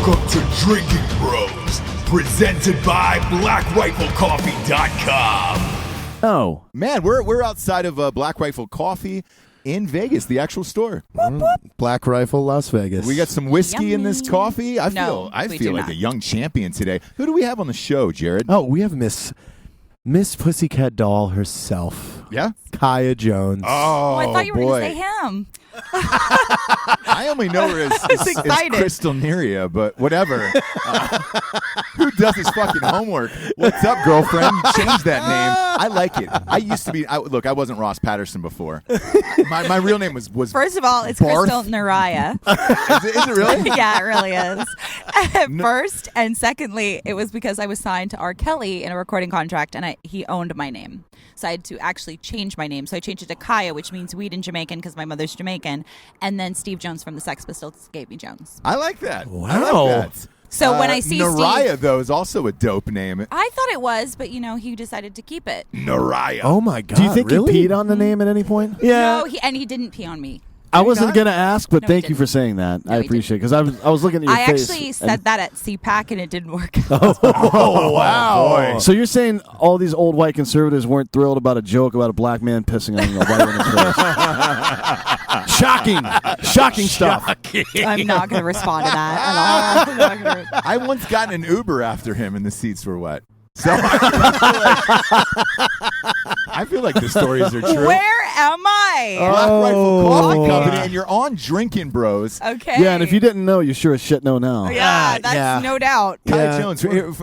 Welcome to Drinkin Bros, presented by BlackRifleCoffee.com. Oh, man, we're outside of Black Rifle Coffee in Vegas, the actual store. Black Rifle, Las Vegas. We got some whiskey in this coffee. I feel like not. a young champion today. Who do we have on the show, Jared? Oh, we have Miss Pussycat Doll herself. Yeah? Kaya Jones. Oh, I thought you were boy. going to say him. I only know her as Crystal Neria, but whatever. Who does his fucking homework? What's up, girlfriend? Change that name. I like it. I used to be. Look, I wasn't Ross Patterson before. My real name was. First of all, it's Barth? Crystal Neria. Is it really? Yeah, it really is. First, and secondly, it was because I was signed to R. Kelly in a recording contract, and he owned my name. So I had to actually change my name. So I changed it to Kaya, which means weed in Jamaican because my mother's Jamaican. And then Steve Jones from the Sex Pistols gave me Jones. I like that. Wow. I like that. So when I see Nariah, Steve, though, is also a dope name. I thought it was, but he decided to keep it. Nariah. Oh my God! Do you think really? he peed on the name at any point? Yeah. No, he didn't pee on me. I wasn't going to ask, but No, he thank you didn't. for saying that. No, I he appreciate it because I was looking at your I face. actually said that at CPAC, and it didn't work out. Oh, wow. So you're saying all these old white conservatives weren't thrilled about a joke about a black man pissing on a white woman's face? Shocking stuff. I'm not going to respond to that at all. I'm not gonna- I once got in an Uber after him, and the seats were wet. So I feel like the stories are true. Where am I? Black Rifle Coffee Oh. Company, and you're on Drinkin Bros. Okay. Yeah, and if you didn't know, you sure as shit know now. Yeah, that's no doubt. Kaya Yeah. Jones,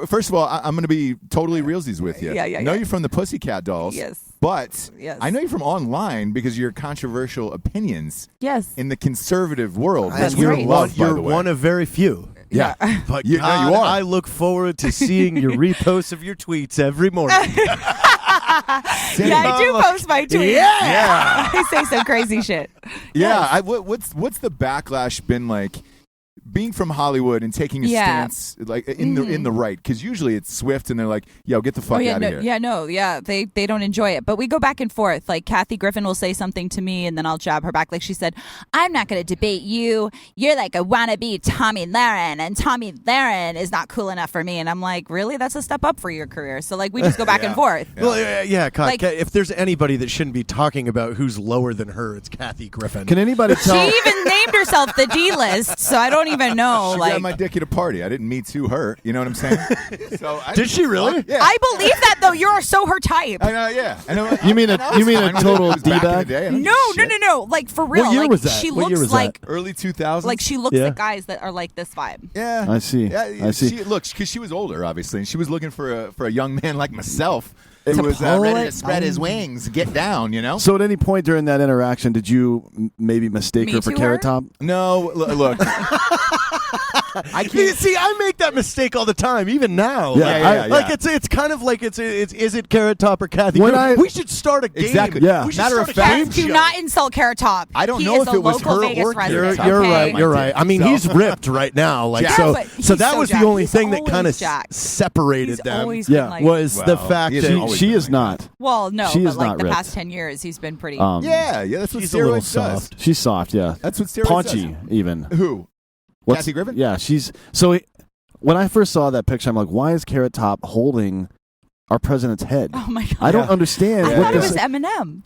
first of all, I'm going to be totally realsies with you. Yeah. I know you're from the Pussycat Dolls. Yes. But Yes. I know you're from online because of your controversial opinions Yes. in the conservative world. That's which we right. love, by You're the way. one of very few. Yeah. But You God, are. I look forward to seeing your reposts of your tweets every morning. Yeah, I do post my tweets. Yeah. I say some crazy shit. Yeah. What's the backlash been like? Being from Hollywood and taking a stance like in the right, because usually it's swift and they're like, "Yo, get the fuck out of here." They don't enjoy it, but we go back and forth. Like Kathy Griffin will say something to me, and then I'll jab her back. Like she said, "I'm not going to debate you. You're like a wannabe Tommy Lahren, and Tommy Lahren is not cool enough for me." And I'm like, "Really? That's a step up for your career." So like we just go back and forth. Well, yeah, Like- if there's anybody that shouldn't be talking about who's lower than her, it's Kathy Griffin. Can anybody She tell? even named herself the D list, so I don't even know. She Like grabbed my dick at a party. I didn't Me Too her. You know what I'm saying? So Did she really? Yeah. I believe that though. You're so her type. I know. Yeah. I know. You mean a I was fine with it. total It was back in the D-bag? day. I don't No. give a shit. Like for real. What year like was that? she What year looks was that? like Early 2000s. like she looks Yeah. at guys that are like this vibe. Yeah. I see. Yeah, I see. She, look, because she was older, obviously, and she was looking for a young man like myself who To was pull ready it? to spread his wings, get down. You know. So at any point during that interaction, did you maybe mistake Me her for too Carrot her? Top? No. Look. I can't. See, I make that mistake all the time, even now. Yeah, Like, yeah. like it's kind of like it's is it Carrot Top or Kathy? When Griffin? I- we should start a game. Exactly. Yeah. We should Matter start of a fact- game Do show. not insult Carrot Top. I don't He know is if a it was local her Vegas or Carrot resident, Top. You're okay? right. You're right. I mean, So- he's ripped right now. Like Yeah, so. but So he's that so was jacked. the only He's thing that always kind of jacked. separated He's them. always Yeah. been like, Was the Well, fact he that hasn't always She been is like not. that. well, no, She but is like not the ripped. past 10 years, he's been pretty. Yeah, that's what She's a little steroids does. soft. She's soft. Yeah. That's what steroids Paunchy even. does. Who? What's- Kathy Griffin? Yeah, she's so. When I first saw that picture, I'm like, why is Carrot Top holding our president's head? Oh my god! I don't understand. I what thought it this. was Eminem.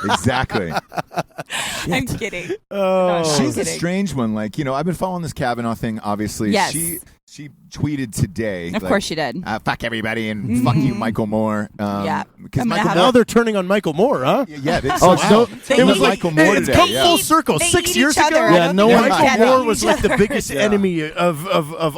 Exactly. I'm kidding. Oh. She's a kidding. strange one. Like, I've been following this Kavanaugh thing, obviously. Yes. She tweeted today. Of course she did. Fuck everybody and fuck you, Michael Moore. Yeah. Because I'm gonna Michael have Now Moore. they're turning on Michael Moore, huh? Yeah. Oh, so- They it was eat- Michael Moore It's today. come yeah. full circle. They 6 eat years each ago, other. Yeah, no one- Michael Yeah, they Moore eat was each like the other. biggest enemy of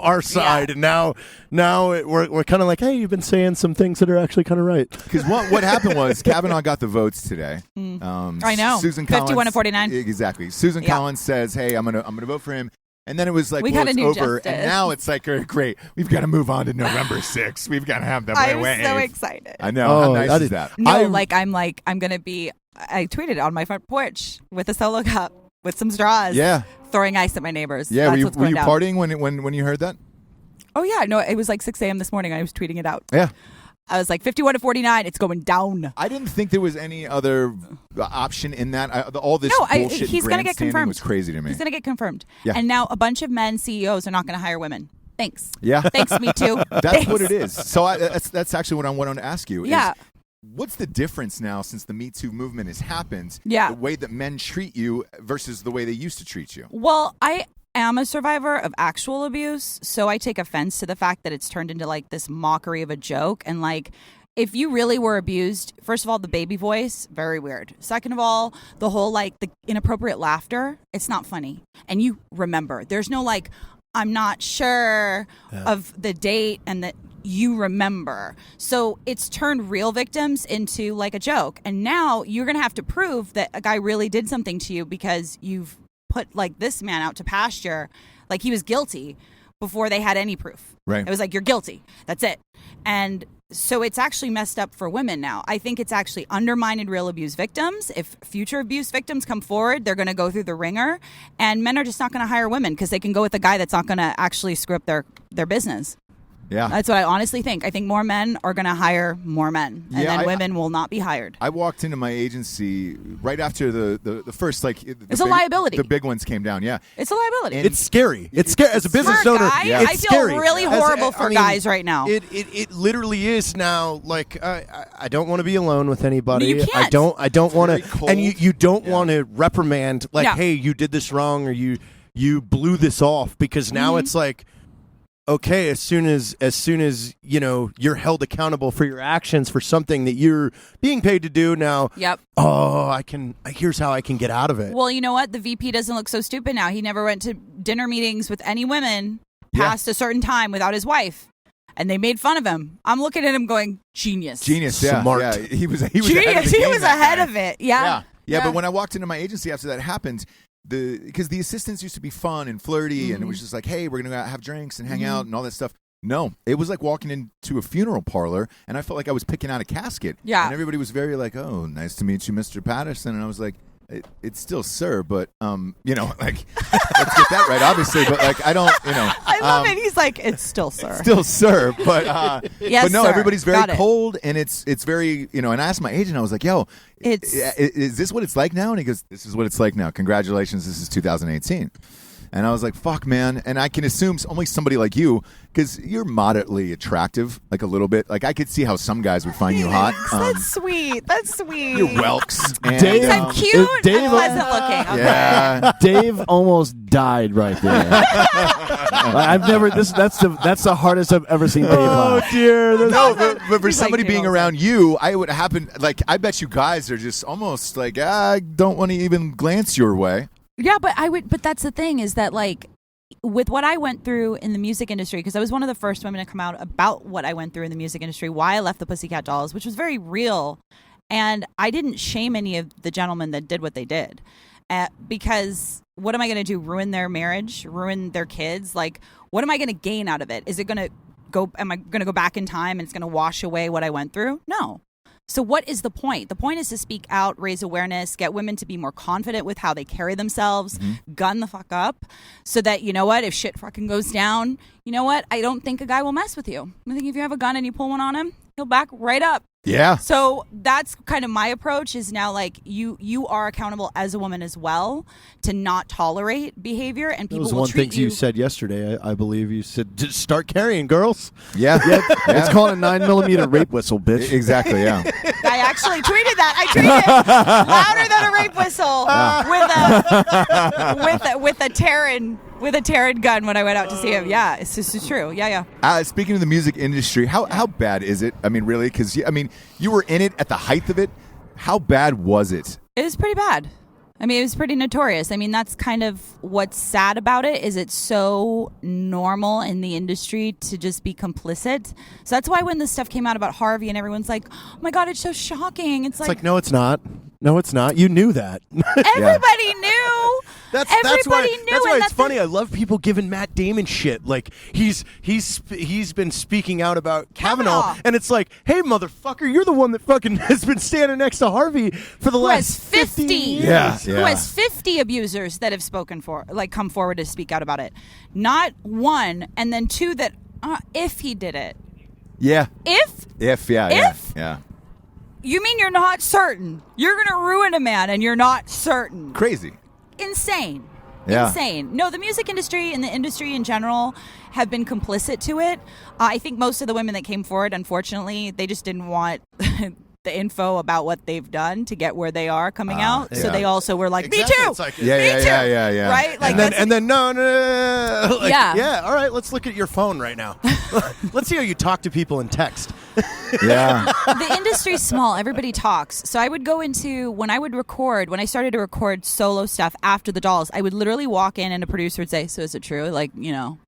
our side, and now we're kind of like, hey, you've been saying some things that are actually kind of right. Because what happened was Kavanaugh got the votes today. I know. Susan 51 Collins, to 49. Exactly. Susan Yeah. Collins says, "Hey, I'm gonna vote for him." And then it was like, We well, got a it's new over. justice. And now it's like, great, we've got to move on to November 6th. We've got to have them I was wave. so excited. I know. How Oh, nice that is is- that? No, I- I'm gonna be. I tweeted on my front porch with a solo cup with some straws. Yeah. Throwing ice at my neighbors. Yeah, That's were what's you going down. partying when you heard that? Oh yeah, no, it was like 6 a.m. this morning. I was tweeting it out. Yeah. I was like 51-49. It's going down. I didn't think there was any other option in that. All this No, bullshit he's going to get grandstanding confirmed. was crazy to me. He's going to get confirmed. Yeah. And now a bunch of men CEOs are not going to hire women. Thanks. Yeah. Thanks, me too. That's Thanks. what it is. So that's actually what I wanted to ask you. Yeah. Is, what's the difference now since the Me Too movement has happened? Yeah. The way that men treat you versus the way they used to treat you. Well, I am a survivor of actual abuse, so I take offense to the fact that it's turned into like this mockery of a joke. And like, if you really were abused, first of all, the baby voice, very weird. Second of all, the whole like the inappropriate laughter, it's not funny. And you remember, there's no like, I'm not sure of the date and that you remember. So it's turned real victims into like a joke. And now you're going to have to prove that a guy really did something to you because you've put like this man out to pasture, like he was guilty before they had any proof. Right. It was like, you're guilty. That's it. And so it's actually messed up for women now. I think it's actually undermined real abuse victims. If future abuse victims come forward, they're going to go through the ringer. And men are just not going to hire women because they can go with a guy that's not going to actually screw up their business. Yeah. That's what I honestly think. I think more men are going to hire more men, and then women will not be hired. I walked into my agency right after the first, like... It's a liability. The big ones came down, yeah. It's a liability. It's scary. It's scary. As a business For a owner, guy, it's I feel scary. really horrible for guys right now. It literally is now. Like I don't want to be alone with anybody. You can't. I don't want very to. cold. And you don't want to reprimand. Like, Yeah. hey, you did this wrong, or you blew this off, because now it's like, okay, as soon as you know you're held accountable for your actions for something that you're being paid to do now. Yep. Oh, here's how I can get out of it. Well, you know what? The VP doesn't look so stupid now. He never went to dinner meetings with any women past a certain time without his wife. And they made fun of him. I'm looking at him going, genius. Genius, yeah. Smart. Yeah. He was Genius. He was ahead of it. Yeah. Yeah, but when I walked into my agency after that happened, because the assistants used to be fun and flirty, and it was just like, hey, we're going to have drinks and hang out and all that stuff. No, it was like walking into a funeral parlor, and I felt like I was picking out a casket. Yeah. And everybody was very like, oh, nice to meet you, Mr. Patterson. And I was like, it's still sir, but, you know, like, let's get that right, obviously. But, like, I don't, you know. I love it. He's like, it's still sir. Still sir, but Yes, but no, sir. everybody's very Got it. cold, and it's very, you know. And I asked my agent, I was like, "Yo, It's- is this what it's like now?" And he goes, "This is what it's like now. Congratulations, this is 2018." And I was like, "Fuck, man!" And I can assume only somebody like you, because you're moderately attractive, like a little bit. Like I could see how some guys would find you hot. That's sweet. That's sweet. You're whelks. And, Dave- I'm cute Dave- and pleasant looking. Okay. Yeah. Dave almost died right there. I've never. That's the hardest I've ever seen Dave laugh. dear. No, but for He's like somebody being Dave around you, I would happen. Like I bet you guys are just almost like I don't want to even glance your way. Yeah, but that's the thing is that like with what I went through in the music industry, because I was one of the first women to come out about what I went through in the music industry, why I left the Pussycat Dolls, which was very real. And I didn't shame any of the gentlemen that did what they did. Because what am I going to do? Ruin their marriage? Ruin their kids? Like, what am I going to gain out of it? Is it going to go, am I going to go back in time and it's going to wash away what I went through? No. So what is the point? The point is to speak out, raise awareness, get women to be more confident with how they carry themselves, gun the fuck up, so that, you know what, if shit fucking goes down, you know what, I don't think a guy will mess with you. I think if you have a gun and you pull one on him, he'll back right up. Yeah. So that's kind of my approach is now like you are accountable as a woman as well to not tolerate behavior, and That people was will one treat thing you said yesterday. I believe you said, Just start carrying, girls. Yeah. it's called a 9mm rape whistle, bitch. Exactly. Yeah. I actually tweeted that. I tweeted louder than a rape whistle with a Terran gun when I went out to see him. Yeah, this is true. Yeah. Speaking of the music industry, how bad is it? I mean, really? Because you were in it at the height of it. How bad was it? It was pretty bad. I mean, it was pretty notorious. I mean, that's kind of what's sad about it is it's so normal in the industry to just be complicit. So that's why when this stuff came out about Harvey and everyone's like, oh my God, it's so shocking. It's like No, it's not. No, it's not. You knew that. everybody knew. That's Everybody why. knew, That's why and it's funny. I love people giving Matt Damon shit. Like he's been speaking out about Kavanaugh, and it's like, hey, motherfucker, you're the one that fucking has been standing next to Harvey for the Who last has 50 years. Yeah. Who has 50 abusers that have come forward to speak out about it. Not one, and then two that if he did it. Yeah. If Yeah. you mean you're not certain, you're going to ruin a man and you're not certain. Crazy. Insane. Yeah. Insane. No, the music industry and the industry in general have been complicit to it. I think most of the women that came forward, unfortunately, they just didn't want the info about what they've done to get where they are coming out. So they also were like, Exactly. me too. It's like, Me too. Right? Like, and then no. Like, Yeah. All right, let's look at your phone right now. Let's see how you talk to people in text. Yeah. The industry's small. Everybody talks. So I would go into, when I started to record solo stuff after the Dolls, I would literally walk in and a producer would say, so is it true? Like,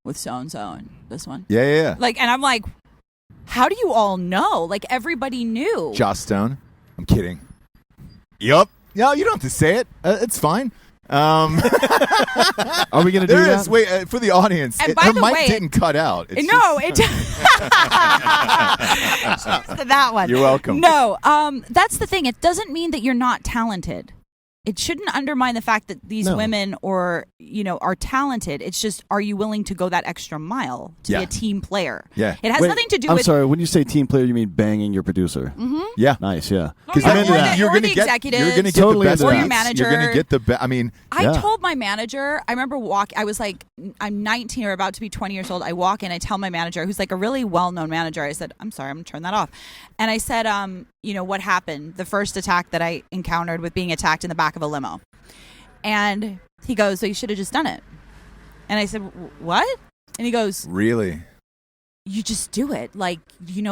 with so-and-so and this one. Yeah. Like, and I'm like, how do you all know? Like, everybody knew. Joss Stone. I'm kidding. Yup. No, you don't have to say it. It's fine. Are we going to do that? Wait, for the audience. And by her the mic way, didn't cut out. It's No, just- it that one. You're welcome. No, that's the thing. It doesn't mean that you're not talented. It shouldn't undermine the fact that these women are talented. It's just, are you willing to go that extra mile to be a team player? Yeah. It has nothing to do I'm with... sorry, when you say team player, you mean banging your producer? Mm-hmm. Yeah. Nice, yeah. Because I'm into you're that. going Or to the get executives. you're going to get Totally the best into that. beats. Or your manager. You're going to get the best. I mean, I told my manager, I remember I was like, I'm 19 or about to be 20 years old. I walk in, I tell my manager, who's like a really well-known manager, I said, I'm sorry, I'm going to turn that off. And I said, what happened? The first attack that I encountered with being attacked in the back of a limo. And he goes, so you should have just done it. And I said, what? And he goes, really? You just do it. Like, he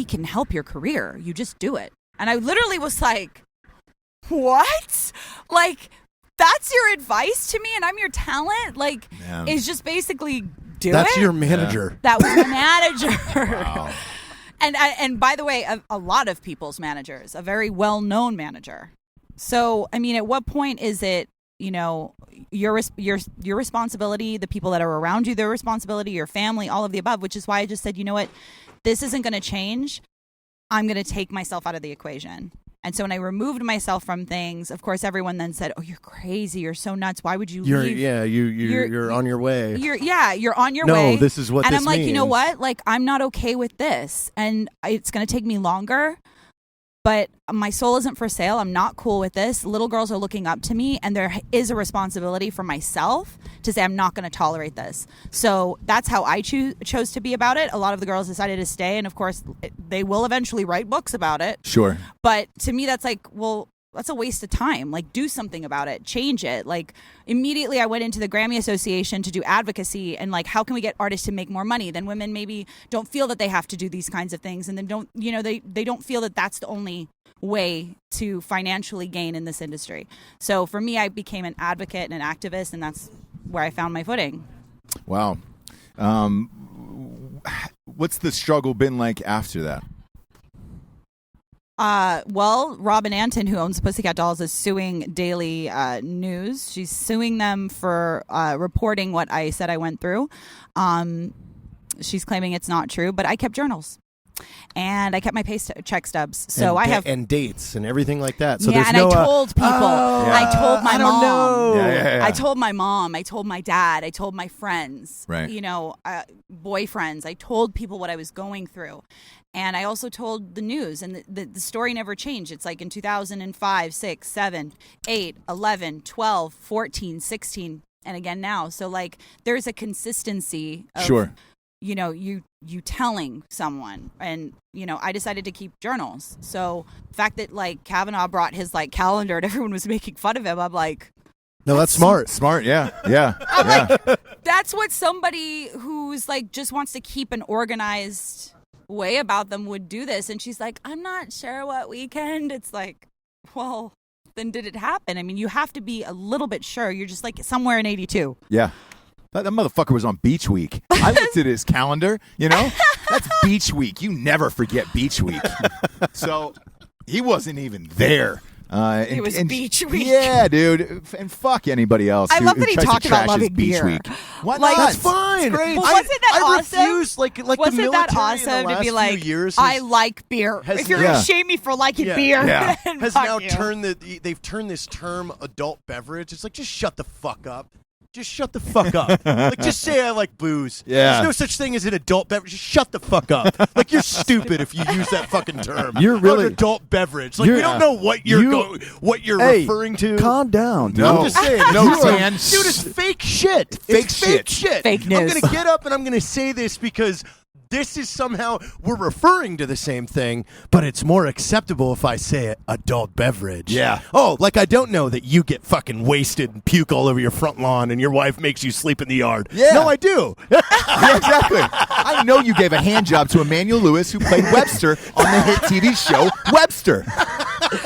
can help your career. You just do it. And I literally was like, what? Like, that's your advice to me and I'm your talent? Like, it's just basically do That's it? your manager. That was my manager. Wow. And by the way, a lot of people's managers, a very well-known manager. So, at what point is it, your responsibility, the people that are around you, their responsibility, your family, all of the above, which is why I just said, you know what, this isn't going to change. I'm going to take myself out of the equation. And so when I removed myself from things, of course, everyone then said, oh, you're crazy. You're so nuts. Why would you leave? Yeah, you're on your way. You're on your way. No, this is what and this I'm like, means. you know what? Like, I'm not okay with this. And it's going to take me longer. But my soul isn't for sale. I'm not cool with this. Little girls are looking up to me, and there is a responsibility for myself to say I'm not going to tolerate this. So that's how I chose to be about it. A lot of the girls decided to stay, and of course, they will eventually write books about it. Sure. But to me, that's like, well, that's a waste of time. Like, do something about it. Change it. Like, immediately I went into the Grammy Association to do advocacy and like, how can we get artists to make more money? Then women maybe don't feel that they have to do these kinds of things. And then they don't feel that that's the only way to financially gain in this industry. So for me, I became an advocate and an activist, and that's where I found my footing. Wow. What's the struggle been like after that? Well, Robin Anton, who owns the Pussycat Dolls, is suing Daily News. She's suing them for reporting what I said I went through. She's claiming it's not true, but I kept journals. And I kept my check stubs. So I have and dates and everything like that. So yeah, there's and no, I told people. I told my I don't mom. know. Yeah. I told my mom. I told my dad. I told my friends. Right. Boyfriends. I told people what I was going through. And I also told the news, and the story never changed. It's like in 2005, 6, 7, 8, 11, 12, 14, 16, and again now. So like there's a consistency of Sure. you telling someone. And I decided to keep journals. So the fact that like Kavanaugh brought his like calendar and everyone was making fun of him, I'm like, no, that's smart. Smart, yeah. like, that's what somebody who's like just wants to keep an organized way about them would do this. And she's like, I'm not sure what weekend. It's like, well, then did it happen? I mean, you have to be a little bit sure. You're just like somewhere in 82. Yeah. That motherfucker was on Beach Week. I looked at his calendar, That's Beach Week. You never forget Beach Week. So he wasn't even there. It was Beach Week. Yeah, dude. And fuck anybody else. I who, love who that he tries to talked about trash his loving Beach beer. Week. Why Like, not? That's fine. It's great. Well, wasn't that I awesome? refuse, like Wasn't the military that in the awesome to last be few like, years I like beer. has If you're now- going to shame me for liking beer, Yeah. then has fuck now you. turned they've turned this term adult beverage. It's like, just shut the fuck up. Just shut the fuck up. Like, just say I like booze. Yeah. There's no such thing as an adult beverage. Just shut the fuck up. Like, you're stupid if you use that fucking term. You're really- an adult beverage. Like, we don't know what you're referring to. Calm down, dude. I'm just saying. No, Dude, Dan. it's fake shit. Fake It's fake shit. shit. Fake I'm news. going to get up and I'm going to say this because this is somehow we're referring to the same thing, but it's more acceptable if I say it, adult beverage. Yeah. Oh, like I don't know that you get fucking wasted and puke all over your front lawn and your wife makes you sleep in the yard. Yeah. No, I do. Yeah, exactly. I know you gave a hand job to Emmanuel Lewis, who played Webster on the hit TV show Webster.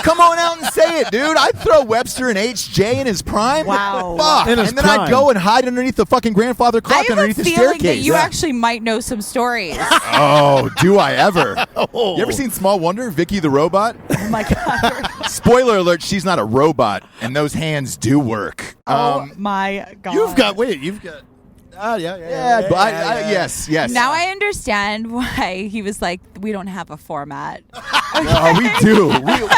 Come on out and say it, dude. I'd throw Webster and HJ in his prime. Wow. Fuck. In his And then prime. I'd go and hide underneath the fucking grandfather I clock have underneath a the feeling staircase. that you actually might know some stories. Oh, do I ever? Oh. You ever seen Small Wonder, Vicky the Robot? Oh my god. Spoiler alert, she's not a robot, and those hands do work. Oh my god. You've got. Yeah, but yes. Now I understand why he was like, we don't have a format. No, we do.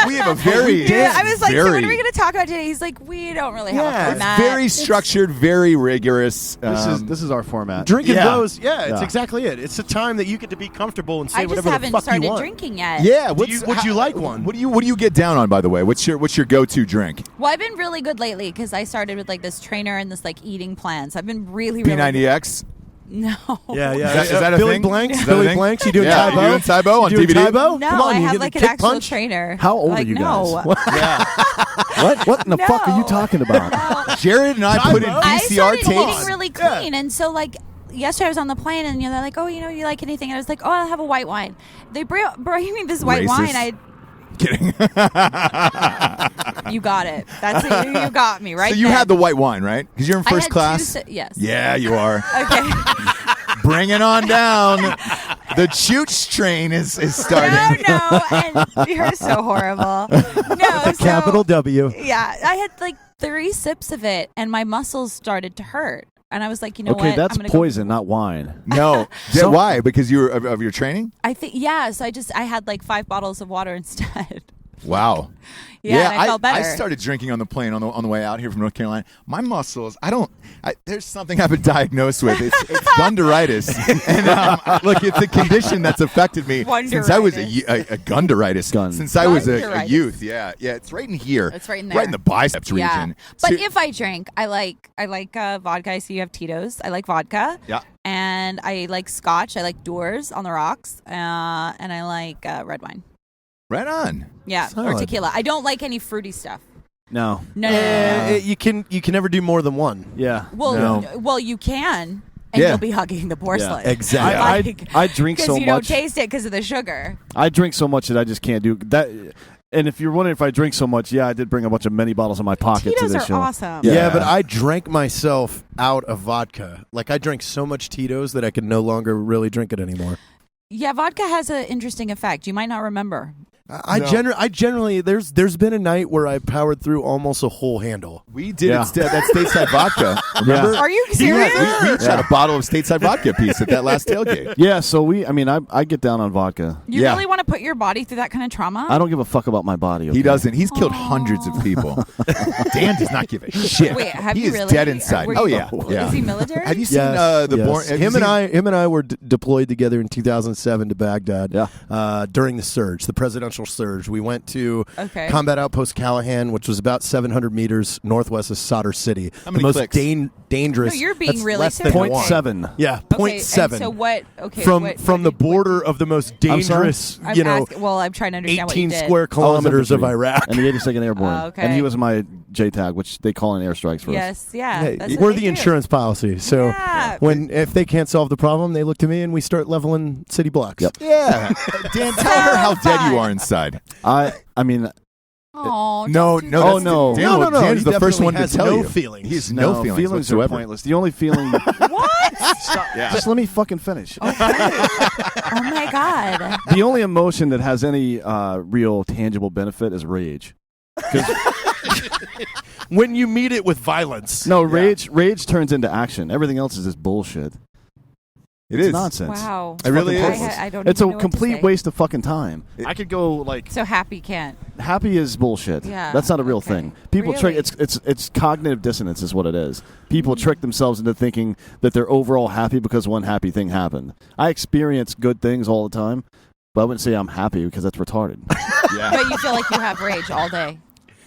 We have a very, Yeah, I was like, so very, what are we going to talk about today? He's like, we don't really have a it's format. very structured, very rigorous. This is our format. Drinking Yeah. bros, it's Yeah. exactly it. It's a time that you get to be comfortable and say I just whatever the haven't fuck you started want. drinking yet. Yeah, Would you like one? What do you get down on, by the way? What's your go-to drink? Well, I've been really good lately because I started with like this trainer and this like eating plan. So I've been really, really P90X. No. Yeah. Is that a Billy thing? Blanks? Is that a Billy thing? Blanks? You doing Yeah, Tybo? you doing Tybo on You doing DVD? Tybo? No, Come on, I you have get like the an kick actual punch? trainer. How old like, are you no. guys? What in the fuck are you No. talking about? Jared and I put in I VCR started tapes. eating really clean, and so like yesterday I was on the plane, and they're like, "Oh, you like anything?" And I was like, "Oh, I'll have a white wine." They brought me this white Racist. wine. Kidding. You got it. That's it. You got me right. So you then. had the white wine, right? Because you're in I first had class. yes. Yeah, you are. Okay. Bring it on down. The chooch train is starting. No, and you're so horrible. No, so, Capital W. Yeah, I had like 3 sips of it, and my muscles started to hurt. And I was like, you know what? Okay, that's I'm gonna poison, not wine. No. So- Why? Because you were of your training? I think so I had like 5 bottles of water instead. Wow. Yeah, and I felt better. I started drinking on the plane on the way out here from North Carolina. My muscles, there's something I've been diagnosed with. It's gunderitis. And look, it's a condition that's affected me since I was a gunderitis. Gun. Since I was a Gunderitis. youth. Yeah, it's right in here. It's right in there. Right in the biceps Yeah. region. But So- if I drink, I like vodka. I see you have Tito's. I like vodka. Yeah. And I like scotch. I like Doors on the rocks. And I like red wine. Right on. Yeah, or Solid. tequila. I don't like any fruity stuff. No. No. You can never do more than one. Yeah. Well, you can, and Yeah. you'll be hugging the porcelain. Exactly. I drink so because you don't much. taste it because of the sugar. I drink so much that I just can't do that. And if you're wondering if I drink so much, yeah, I did bring a bunch of mini bottles in my pocket Tito's to this are show. awesome. Yeah, but I drank myself out of vodka. Like I drank so much Tito's that I could no longer really drink it anymore. Yeah, vodka has an interesting effect. You might not remember. I generally there's been a night where I powered through almost a whole handle. We did Yeah. that stateside vodka. Remember? Are you Yeah, serious? we each had a bottle of stateside vodka piece at that last tailgate. Yeah, so I get down on vodka. You Yeah. really want to put your body through that kind of trauma? I don't give a fuck about my body. Okay? He doesn't. He's killed hundreds of people. Dan does not give a shit. Wait, have he you is really? dead inside. Were Oh you- yeah. Is he military? Have you seen Yes, the yes. Born? have you Him and seen- I were deployed together in 2007 to Baghdad. Yeah. During the surge, the presidential surge, we went to Okay. Combat Outpost Callahan, which was about 700 meters northwest of Sadr City. How many the most clicks? dangerous. No, you're being that's really less than serious. one. 0.7. Yeah, Okay, 0.7. and so what? Okay, from what, from the border of the most I'm sorry? dangerous, I'm you know, well, I'm trying to understand what you 18 did. square kilometers of infantry Iraq. and the 82nd Airborne. Oh, okay. And he was my JTAG, which they call in airstrikes for us. Yes, yeah. Hey, that's what we're they the do. insurance policy, so Yeah. if they can't solve the problem, they look to me and we start leveling city blocks. Yep. Yeah. Dan, tell her how dead you are inside. I mean, Oh, No, don't do no, that. Oh, that's no. Dan, No. Dan's He the first definitely one to has tell no you. feelings. He has no, no feelings are whatsoever. pointless. The only feeling. What? Yeah. Just let me fucking finish. Oh my god. The only emotion that has any real tangible benefit is rage. When you meet it with violence. No, rage turns into action. Everything else is just bullshit. It It's is nonsense. Wow. It really fucking is. pointless. I don't It's even a know what to complete say. waste of fucking time. I could go like So happy can't. happy is bullshit. Yeah, That's not a real okay. thing. People trick. Really? It's cognitive dissonance is what it is. People trick themselves into thinking that they're overall happy because one happy thing happened. I experience good things all the time, but I wouldn't say I'm happy because that's retarded. Yeah. But you feel like you have rage all day.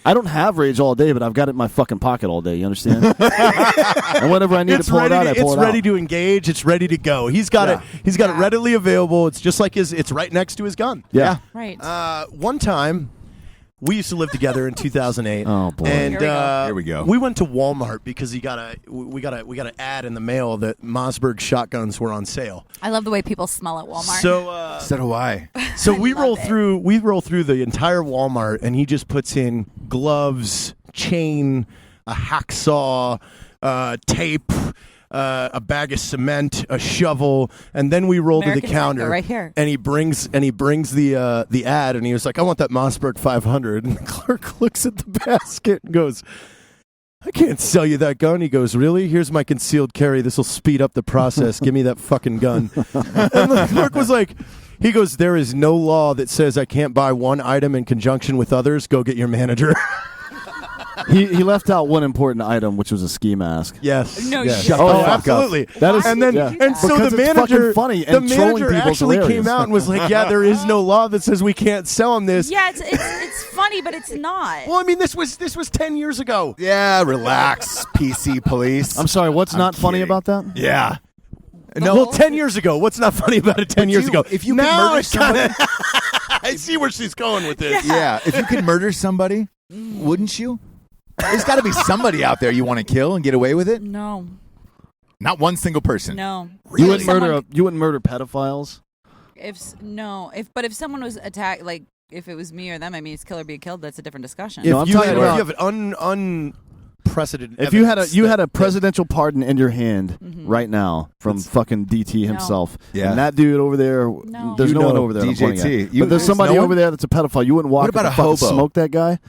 I don't have rage all day, but I've got it in my fucking pocket all day. You understand? And whenever I need to pull it out, I pull it out. It's ready to engage. It's ready to go. He's got it. He's got it Yeah. readily available. It's just like it's right next to his gun. Yeah. Right. One time, we used to live together in 2008. Oh, boy. And Here we go. Here we go. We went to Walmart because we got an ad in the mail that Mossberg shotguns were on sale. I love the way people smell at Walmart. So do I. So we love roll it. through. We roll through the entire Walmart, and he just puts in gloves, chain, a hacksaw, tape, a bag of cement, a shovel, and then we roll American to the counter Psycho right here. And he brings the ad, and he was like, "I want that Mossberg 500." And the clerk looks at the basket and goes, "I can't sell you that gun." He goes, "Really? Here's my concealed carry. This will speed up the process. Give me that fucking gun." And the clerk was like, he goes, "There is no law that says I can't buy one item in conjunction with others. Go get your manager." He left out one important item, which was a ski mask. Yes. No, yes. you Oh, didn't. fuck absolutely. That is, And then, yeah. and so Because the it's manager, fucking funny, the and trolling manager people's actually hilarious. came out and was like, "Yeah, there is no law that says we can't sell him this." Yeah, it's funny, but it's not. Well, I mean, this was 10 years ago. Yeah, relax, PC police. I'm sorry. What's not funny kidding. about that? Yeah. Well, 10 years ago. What's not funny about it 10 years ago? If you could now murder it's kinda- somebody, I see where she's going with this. yeah, if you could murder somebody, wouldn't you? There's got to be somebody out there you want to kill and get away with it. No, Not one single person. no. You wouldn't Someone- murder. You wouldn't murder pedophiles. If someone was attacked, like if it was me or them, I mean, it's kill or be killed. That's a different discussion. No, I'm If you talking had, about- if you have an unprecedented, If you had evidence a presidential pardon in your hand Mm-hmm. right now from fucking DT himself, Yeah. and that dude over there, No. there's You no one know over there. I'm DJT. pointing at. You- But there's there's somebody no over one? there that's a pedophile. You wouldn't walk What about up and a fucking hobo? smoke that guy.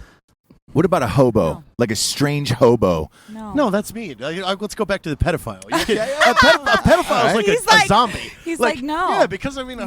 What about a hobo? No. Like a strange hobo? no, No, that's me. Let's go back to the pedophile. You can- a pedophile is like He's a like- zombie. he's like, no. Yeah, because I mean,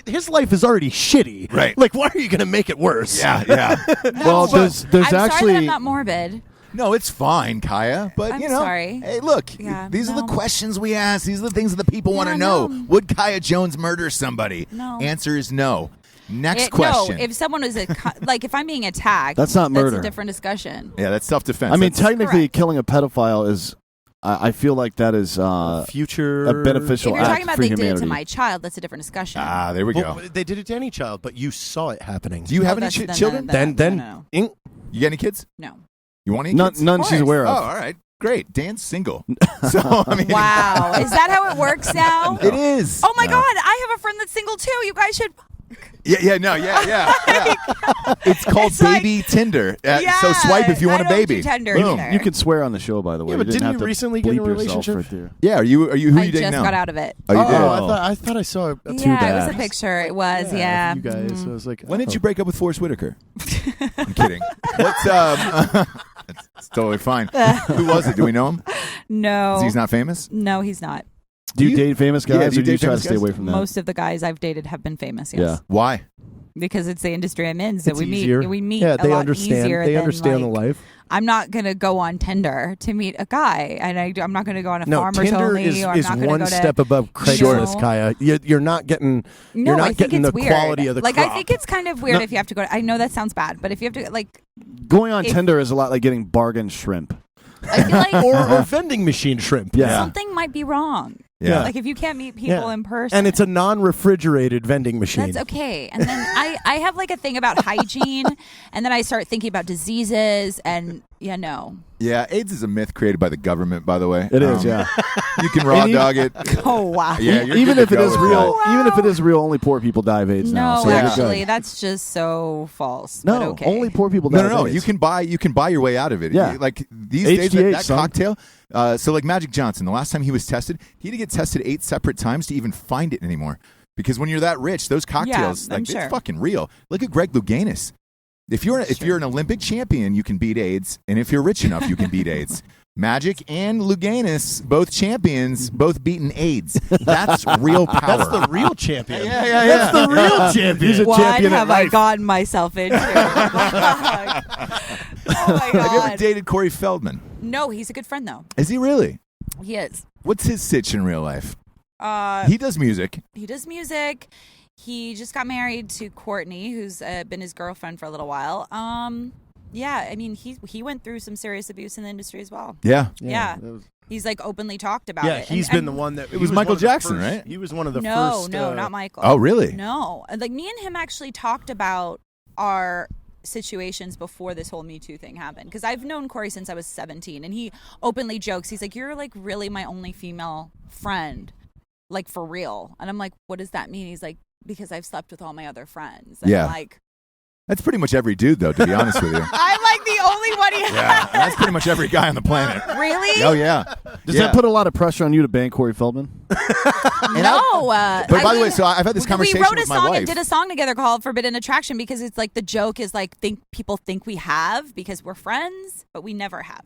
his life is already shitty. Right. Like, why are you going to make it worse? Yeah. Well, there's I'm sorry that actually I'm not morbid. No, it's fine, Kaya. But I'm you know, sorry. hey, look, Yeah, these are the no. questions we ask. These are the things that the people want to Yeah, know. no. Would Kaya Jones murder somebody? No. Answer is no. Next question. No, if someone was like if I'm being attacked, That's not murder. That's a different discussion. yeah, that's self-defense. I mean, That's- technically, correct. killing a pedophile is. I feel like that is Future a beneficial If you're act talking about for they did humanity. it to my child, that's a different discussion. there we go. Well, they did it to any child, but you saw it happening. Do you have any that's- then- children? Then, no. ing- You got any kids? No. You want any None, kids? none Of she's course. aware Oh, of. all right. Great. Dan's single. So, I mean, Wow, is that how it works now? it is. Oh my God, I have a friend that's single too. You guys should. Yeah. It's called It's like- Baby Tinder. Yeah, So swipe if you want I a don't baby. do Tinder Boom. either. You can swear on the show, by the way. Yeah, but you didn't didn't have you to recently get in a bleep yourself relationship? right there. Yeah. Are you? Who I you dating just now? got out of it. Oh, you did. I thought I saw a Too Yeah, it was bad. a picture. It was, yeah. You guys. I was like, When did oh. you break up with Forrest Whitaker? I'm kidding. What's It's totally fine. Who was it? Do we know him? No. He's not famous. No, he's not. Do you you- date famous Yeah, guys, do you or do you date try to famous stay guys? away from that? Most of the guys I've dated have been famous, yes. Yeah. Why? Because it's the industry I'm in, so It's we easier. meet Yeah, a they lot understand. easier They than, understand the like, life. I'm not going to go on Tinder to meet a guy, and I'm not going to go on a No, farmers Tinder only. is or I'm not gonna one go to, step above Craigslist, Sure. Kaya. You're not getting. No, you're not I think getting it's the weird. quality of the like crop. I think it's kind of weird if you have to go. I know that sounds bad, but if you have to, like, Going on If- Tinder is a lot like getting bargain shrimp. I feel like or vending machine shrimp. Yeah. something might be wrong. Yeah. Like if you can't meet people in person, And it's a non-refrigerated vending machine. that's okay. And then I have like a thing about hygiene, and then I start thinking about diseases, and no. Yeah, AIDS is a myth created by the government, by the way. It is, yeah. You can raw And dog it. Oh wow. Yeah, you're Even good if to it go is with real, that. even if it is real, only poor people die of AIDS now. No, So you're good. actually, that's just so false. but No, okay. only poor people die No. of AIDS. You can buy your way out of it. Yeah. Like these days, HGH, that son. cocktail. So like Magic Johnson, the last time he was tested, he had to get tested 8 separate times to even find it anymore. Because when you're that rich, those cocktails, I'm like sure. it's fucking real. Look at Greg Louganis. If you're an Olympic champion, you can beat AIDS, and if you're rich enough, you can beat AIDS. Magic and Luganis, both champions, both beaten AIDS. That's real power. That's the real champion. Yeah. That's the real champion. He's a What champion at have I life. gotten myself into? Oh my Have you ever God. dated Corey Feldman? No, he's a good friend though. Is he really? He is. What's his sitch in real life? Uh, He does music. He does music. He just got married to Courtney, who's been his girlfriend for a little while. Yeah, I mean, he went through some serious abuse in the industry as well. Yeah. Yeah. He's like openly talked about Yeah, it. he's been the one that... It was Michael Jackson, first, right? He was one of the No, first... not Michael. Oh, really? No. Like, me and him actually talked about our situations before this whole Me Too thing happened. Because I've known Corey since I was 17, and he openly jokes. He's like, you're like really my only female friend, like for real. And I'm like, what does that mean? He's like, because I've slept with all my other friends. And Yeah. I'm like... That's pretty much every dude, though, to be honest with you. I'm like the only one he Yeah, that's pretty much every guy on the planet. Really? Oh, yeah. Does that put a lot of pressure on you to ban Corey Feldman? No. But by the way, so I've had this conversation we wrote with a my song wife. and did a song together called Forbidden Attraction because it's like the joke is like people think we have because we're friends, but we never have.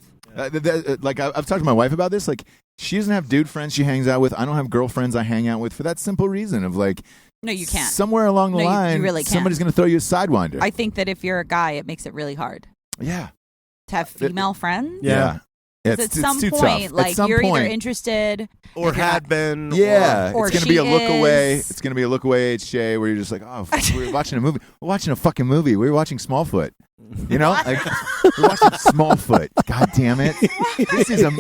Like I've talked to my wife about this. Like she doesn't have dude friends she hangs out with. I don't have girlfriends I hang out with for that simple reason of like. No, you can't. Somewhere along the No, you line, really can't. somebody's going to throw you a sidewinder. I think that if you're a guy, it makes it really hard Yeah. to have female friends. Yeah. 'Cause It's at some too point, tough. like At some you're either point. interested Or if you're had not- been. Yeah, or it's going to she be a look away. is. It's going to be a look away HJ where you're just like, oh, fuck, we're watching a movie. We're watching a fucking movie. We were watching Smallfoot. You know, like we're watching Smallfoot. God damn it!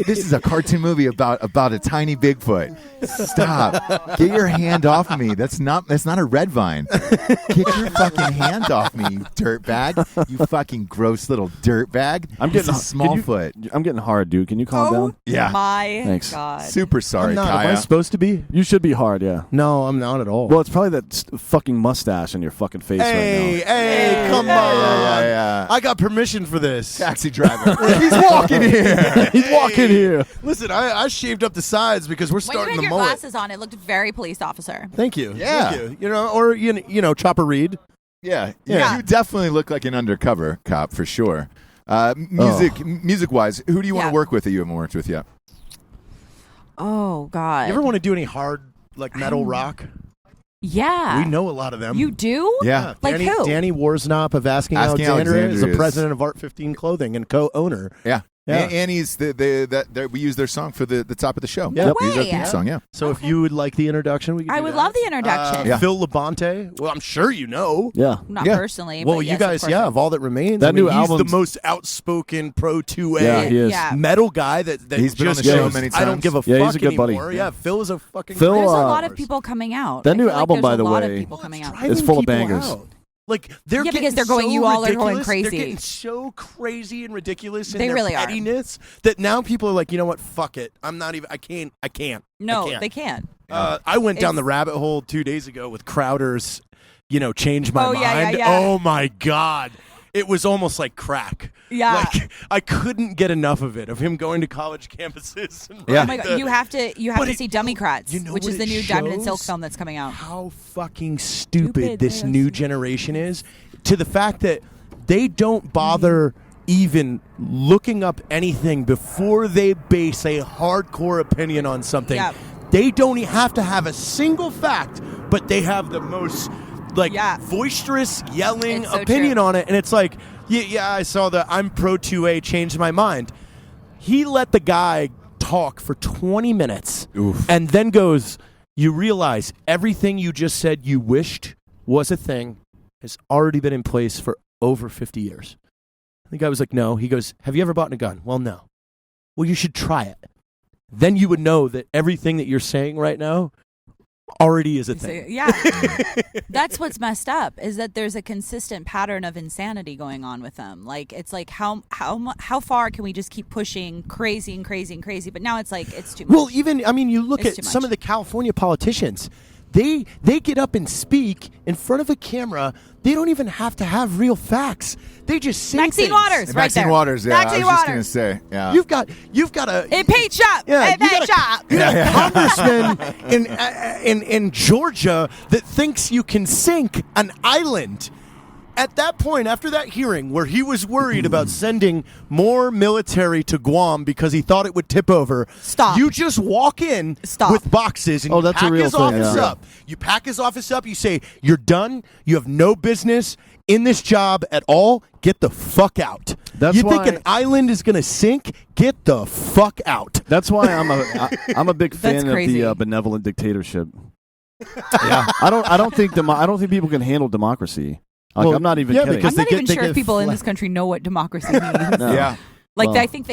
This is a cartoon movie about a tiny Bigfoot. Stop! Get your hand off me. That's not a red vine. Get your fucking hand off me, you dirtbag. You fucking gross little dirtbag. I'm This getting is Smallfoot. I'm getting hard, dude. Can you calm down? Yeah. My Thanks. God. Super sorry, I'm not. Am I Kaya. supposed to be? You should be hard, yeah. No, I'm not at all. Well, it's probably that fucking mustache on your fucking face hey, right now. hey, come on. Yeah. I got permission for this. Taxi driver. He's walking here. He's walking here. Listen, I shaved up the sides because we're When starting you the had your mullet. glasses on, it looked very police officer. Thank you. Yeah. Thank you. You know, or you know, Chopper Reed. Yeah. Yeah. You definitely look like an undercover cop for sure. Music wise, who do you want Yeah. to work with that you haven't worked with yet? Oh God. You ever want to do any hard like metal rock? Yeah. We know a lot of them. You do? Yeah. Like Danny, who? Danny Warsnop of Asking Asking Alexandria is the Alexandria is- president of Art 15 Clothing and co-owner. Yeah. Yeah. Annie's we use their song for the top of the show. Yeah. Use our way. theme song, yeah. So if you would like the introduction, we can I do would that. love the introduction. Yeah. Phil Labonte. Well, I'm sure you know. Yeah. Not Yeah. personally. Well, but you yes, guys, of course. of All That Remains. That I mean, new he's album's- the most outspoken pro 2A Yeah, he is. Yeah. metal guy that He's been on just the show goes, many I don't times. give a Yeah, fuck he's a good buddy. anymore. Yeah, Phil is a fucking Phil, great There's a uh, lot of people coming out. that I new feel like album, there's by a the lot way- of people coming out. driving full of people bangers. out. Like they're Yeah, because getting they're going, so you all are going ridiculous. crazy. They're getting so crazy and ridiculous in They their really are. pettiness that now people are like, you know what? Fuck it. I'm not even. I can't. No, I can't. they can't. I went down It's- the rabbit hole 2 days ago with Crowder's, Change My Oh, Mind. yeah, yeah. Oh my God. It was almost like crack. Yeah. Like I couldn't get enough of it, of him going to college campuses. And Yeah. Oh my God, you have to But see Dummycrats, you know which what is the it new Diamond and Silk shows? film that's coming out. How fucking stupid Stupid this this. new generation is, to the fact that they don't bother even looking up anything before they base a hardcore opinion on something. Yep. They don't have to have a single fact, but they have the most boisterous yelling It's so opinion true. on it, and it's like, yeah, I saw the I'm pro 2A, changed my mind. He let the guy talk for 20 minutes and then goes, you realize everything you just said you wished was a thing has already been in place for over 50 years. The guy was like, no. He goes, have you ever bought a gun? Well, no. Well, you should try it. Then you would know that everything that you're saying right now already is a thing. Yeah. That's what's messed up, is that there's a consistent pattern of insanity going on with them. Like, it's like, how far can we just keep pushing crazy and crazy and crazy? But now it's like, it's too much. Well, even, you look It's at too some much. of the California politicians. They get up and speak in front of a camera. They don't even have to have real facts. They just say Maxine things. Waters, right Maxine there. Waters, yeah. Maxine I was just going to Waters. say, yeah. You've got a It paid shop. Yeah, It paid shop. you got a congressman in Georgia that thinks you can sink an island. At that point, after that hearing where he was worried about sending more military to Guam because he thought it would tip over, Stop. You just walk in with boxes and you that's a pack real his thing, office yeah. up. You pack his office up. You say, you're done. You have no business in this job at all. Get the fuck out. That's you think why- an island is going to sink? Get the fuck out. That's why I'm a big fan That's of crazy. the benevolent dictatorship. Yeah, I don't think people can handle democracy. Like, Well, I'm not even yeah, kidding. because I'm not they even get sure if people in flat. this country know what democracy means. No. Yeah. Like, Well- I think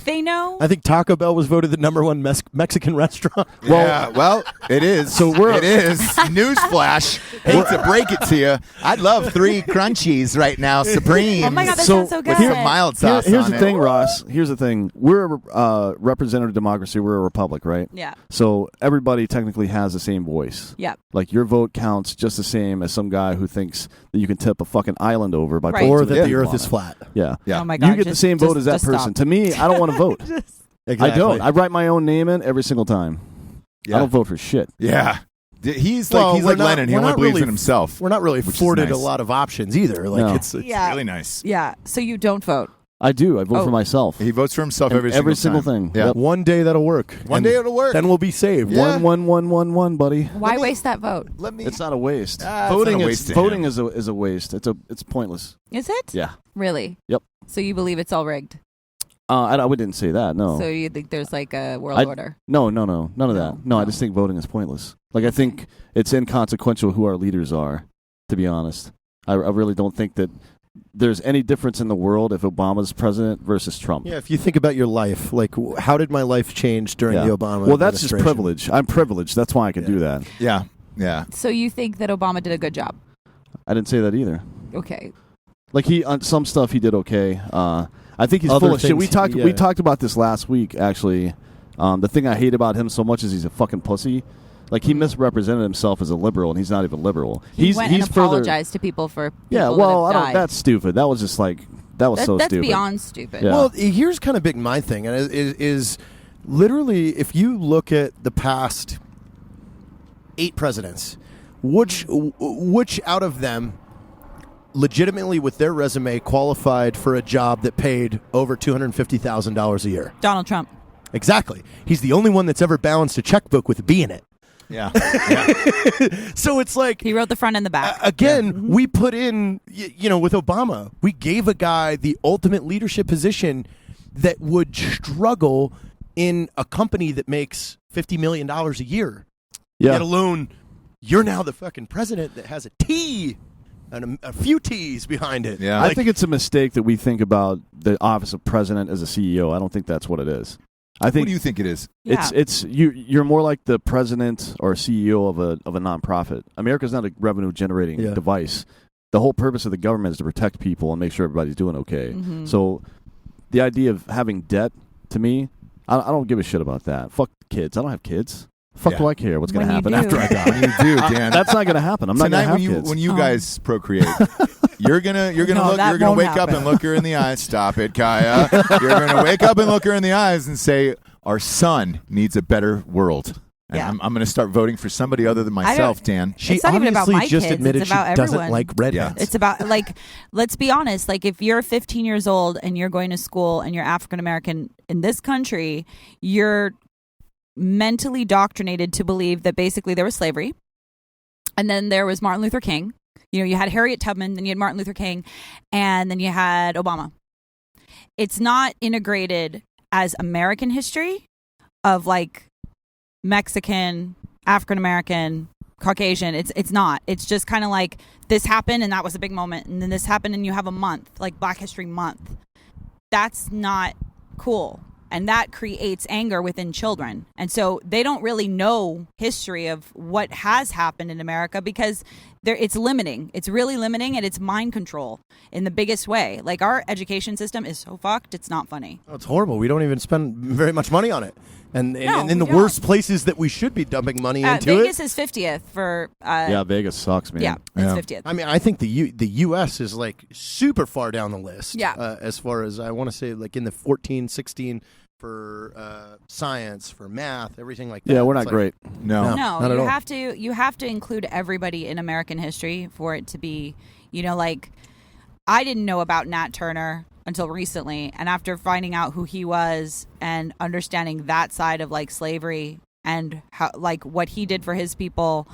they know. I think Taco Bell was voted the #1 Mexican restaurant. Well, it is. So it is. Newsflash. Hate to break it to you. I'd love 3 crunchies right now, Supreme. Oh my God, that So sounds so good. With some mild sauce Here's on the it. thing, Ross. Here's the thing. We're a representative democracy. We're a republic, right? Yeah. So everybody technically has the same voice. Yeah. Like your vote counts just the same as some guy who thinks that you can tip a fucking island over by Right. putting Or some that the people earth on is it. flat. Yeah. Yeah. Oh my God. You get the same vote as that person. Stop. To me, I don't want to vote. Exactly. I don't. I write my own name in every single time. Yeah. I don't vote for shit. Yeah. He's Well, like we're not- Lennon. He we're only not believes really- in himself. We're not really Which is afforded nice. a lot of options either. Like No. it's Yeah. Really nice. Yeah. So you don't vote. I do. I vote Oh. for myself. He votes for himself And every single time. thing. Yeah. Yep. one day that'll work. One And day it'll work. Then we'll be saved. Yeah. 1-1-1-1-1, buddy. Why waste that vote? Let me. It's not a waste. Ah, it's voting not a is waste to voting him. is a waste. It's pointless. Is it? Yeah. Really? Yep. So you believe it's all rigged? I didn't say that. No. So you think there's like a world order? No, none of that. No, I No. just think voting is pointless. Like, I think it's inconsequential who our leaders are, to be honest. I really don't think that there's any difference in the world if Obama's president versus Trump. Yeah, if you think about your life, like how did my life change during Yeah. the Obama Well, that's just administration? privilege. I'm privileged. That's why I can do that. Yeah. Yeah. So you think that Obama did a good job? I didn't say that either. Okay. Like, he on some stuff he did okay. I think he's Other full of shit. things, We talked about this last week, actually. The thing I hate about him so much is he's a fucking pussy. Like, he misrepresented himself as a liberal, and he's not even liberal. He went and further. apologized to people for people Yeah, that well, have I don't. died. That's stupid. That was just like that was so That's stupid. beyond stupid. Yeah. Well, here's kind of big my thing, and is literally if you look at the past 8 presidents, which out of them legitimately with their resume qualified for a job that paid over $250,000 a year? Donald Trump. Exactly. He's the only one that's ever balanced a checkbook with a B in it. Yeah. So it's like He wrote the front and the back. again, we put in, with Obama, we gave a guy the ultimate leadership position that would struggle in a company that makes $50 million a year. Yeah. Let alone, you're now the fucking president that has a T and a few T's behind it. Yeah. I think it's a mistake that we think about the office of president as a CEO. I don't think that's what it is. I What think do you think it is? Yeah. it's you're more like the president or CEO of a nonprofit. America's not a revenue generating Yeah. device. The whole purpose of the government is to protect people and make sure everybody's doing okay. Mhm. So the idea of having debt, to me, I don't give a shit about that. Fuck kids. I don't have kids. Fuck Yeah. do I care what's going to When you happen do. after I die? When you do, Dan. That's not going to happen. I'm not going Tonight to have when you kids. when you Oh. guys procreate, you're gonna No, look that you're gonna won't wake up happen. and look her in the eyes. Stop it, Kaya. You're gonna wake up and look her in the eyes and say, "Our son needs a better world." And Yeah. I'm gonna start voting for somebody other than myself, Dan. She It's not even about obviously my just kids, admitted it's she about doesn't everyone. like redheads. Yeah. It's about, like, let's be honest. Like, if you're 15 years old and you're going to school and you're African American in this country, you're mentally doctrinated to believe that basically there was slavery. And then there was Martin Luther King. You had Harriet Tubman, then you had Martin Luther King, and then you had Obama. It's not integrated as American history of, like, Mexican, African American, Caucasian. It's not. It's just kind of like this happened and that was a big moment, and then this happened and you have a month, like Black History Month. That's not cool. And that creates anger within children. And so they don't really know history of what has happened in America because it's limiting. It's really limiting, and it's mind control in the biggest way. Like, our education system is so fucked, it's not funny. Oh, it's horrible. We don't even spend very much money on it. And in the we don't. worst places that we should be dumping money into Vegas it. is 50th for... yeah, Vegas sucks, man. Yeah, Yeah. it's 50th. I mean, I think the U.S. is like super far down the list. Yeah. As far as I want to say, like in the 14, 16 for science, for math, everything like that. Yeah, we're It's not like- great. No. No, not at you all. have to include everybody in American history for it to be, like, I didn't know about Nat Turner until recently, and after finding out who he was and understanding that side of like slavery and how like what he did for his people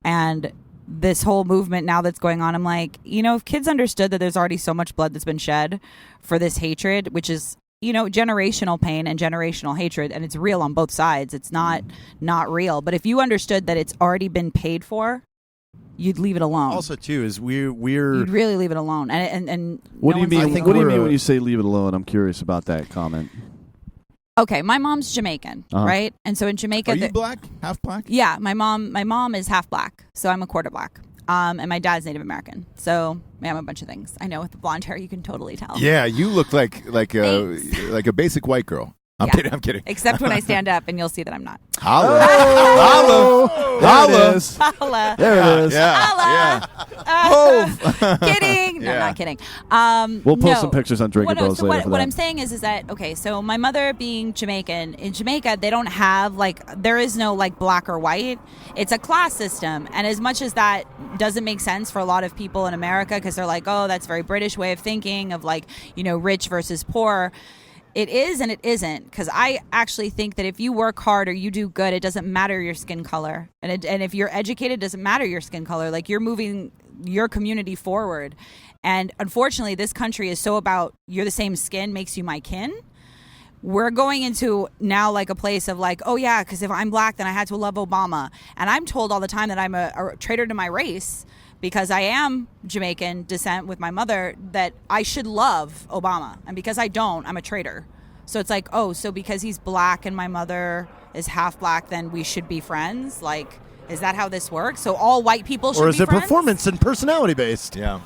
and this whole movement now that's going on, I'm like, if kids understood that there's already so much blood that's been shed for this hatred, which is generational pain and generational hatred, and it's real on both sides. It's not real, but if you understood that it's already been paid for, you'd leave it alone. Also, too, is we're you'd really leave it alone. And what do you mean? think What do you we're mean when you say leave it alone? I'm curious about that comment. Okay, my mom's Jamaican, right? And so in Jamaica, Are you black? Half black? yeah, my mom is half black, so I'm a quarter black. And my dad's Native American, so I'm a bunch of things. I know with the blonde hair, you can totally tell. Yeah, you look like a basic white girl. I'm kidding. Except when I stand up, and you'll see that I'm not. Holla. There it is. Holla. There it is. Yeah. Kidding. No, Yeah. not kidding. We'll post some pictures on Drinkin' Bros later for what that. I'm saying is that, okay, so my mother being Jamaican, in Jamaica, they don't have, there is no, black or white. It's a class system. And as much as that doesn't make sense for a lot of people in America, because they're like, oh, that's a very British way of thinking of, rich versus poor. It is and it isn't, because I actually think that if you work hard or you do good, it doesn't matter your skin color. And if you're educated, it doesn't matter your skin color. You're moving your community forward. And unfortunately, this country is so about you're the same skin makes you my kin. We're going into now a place of oh yeah, because if I'm black, then I had to love Obama. And I'm told all the time that I'm a traitor to my race, because I am Jamaican descent with my mother, that I should love Obama. And because I don't, I'm a traitor. So it's so because he's black and my mother is half black, then we should be friends? Is that how this works? So all white people should be friends? Or is it performance and personality based? Yeah.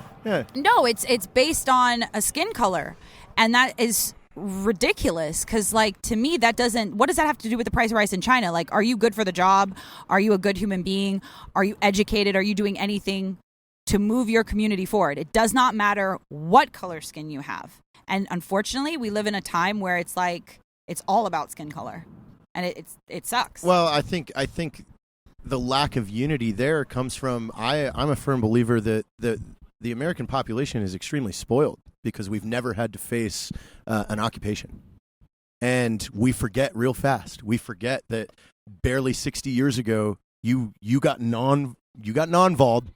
No, it's based on a skin color. And that is ridiculous, because to me what does that have to do with the price of rice in China? Are you good for the job? Are you a good human being? Are you educated? Are you doing anything to move your community forward? It does not matter what color skin you have. And unfortunately, we live in a time where it's it's all about skin color, and it sucks. Well, I think the lack of unity there comes from I'm a firm believer that the American population is extremely spoiled, because we've never had to face an occupation. And we forget real fast. We forget that barely 60 years ago, you got non-volled.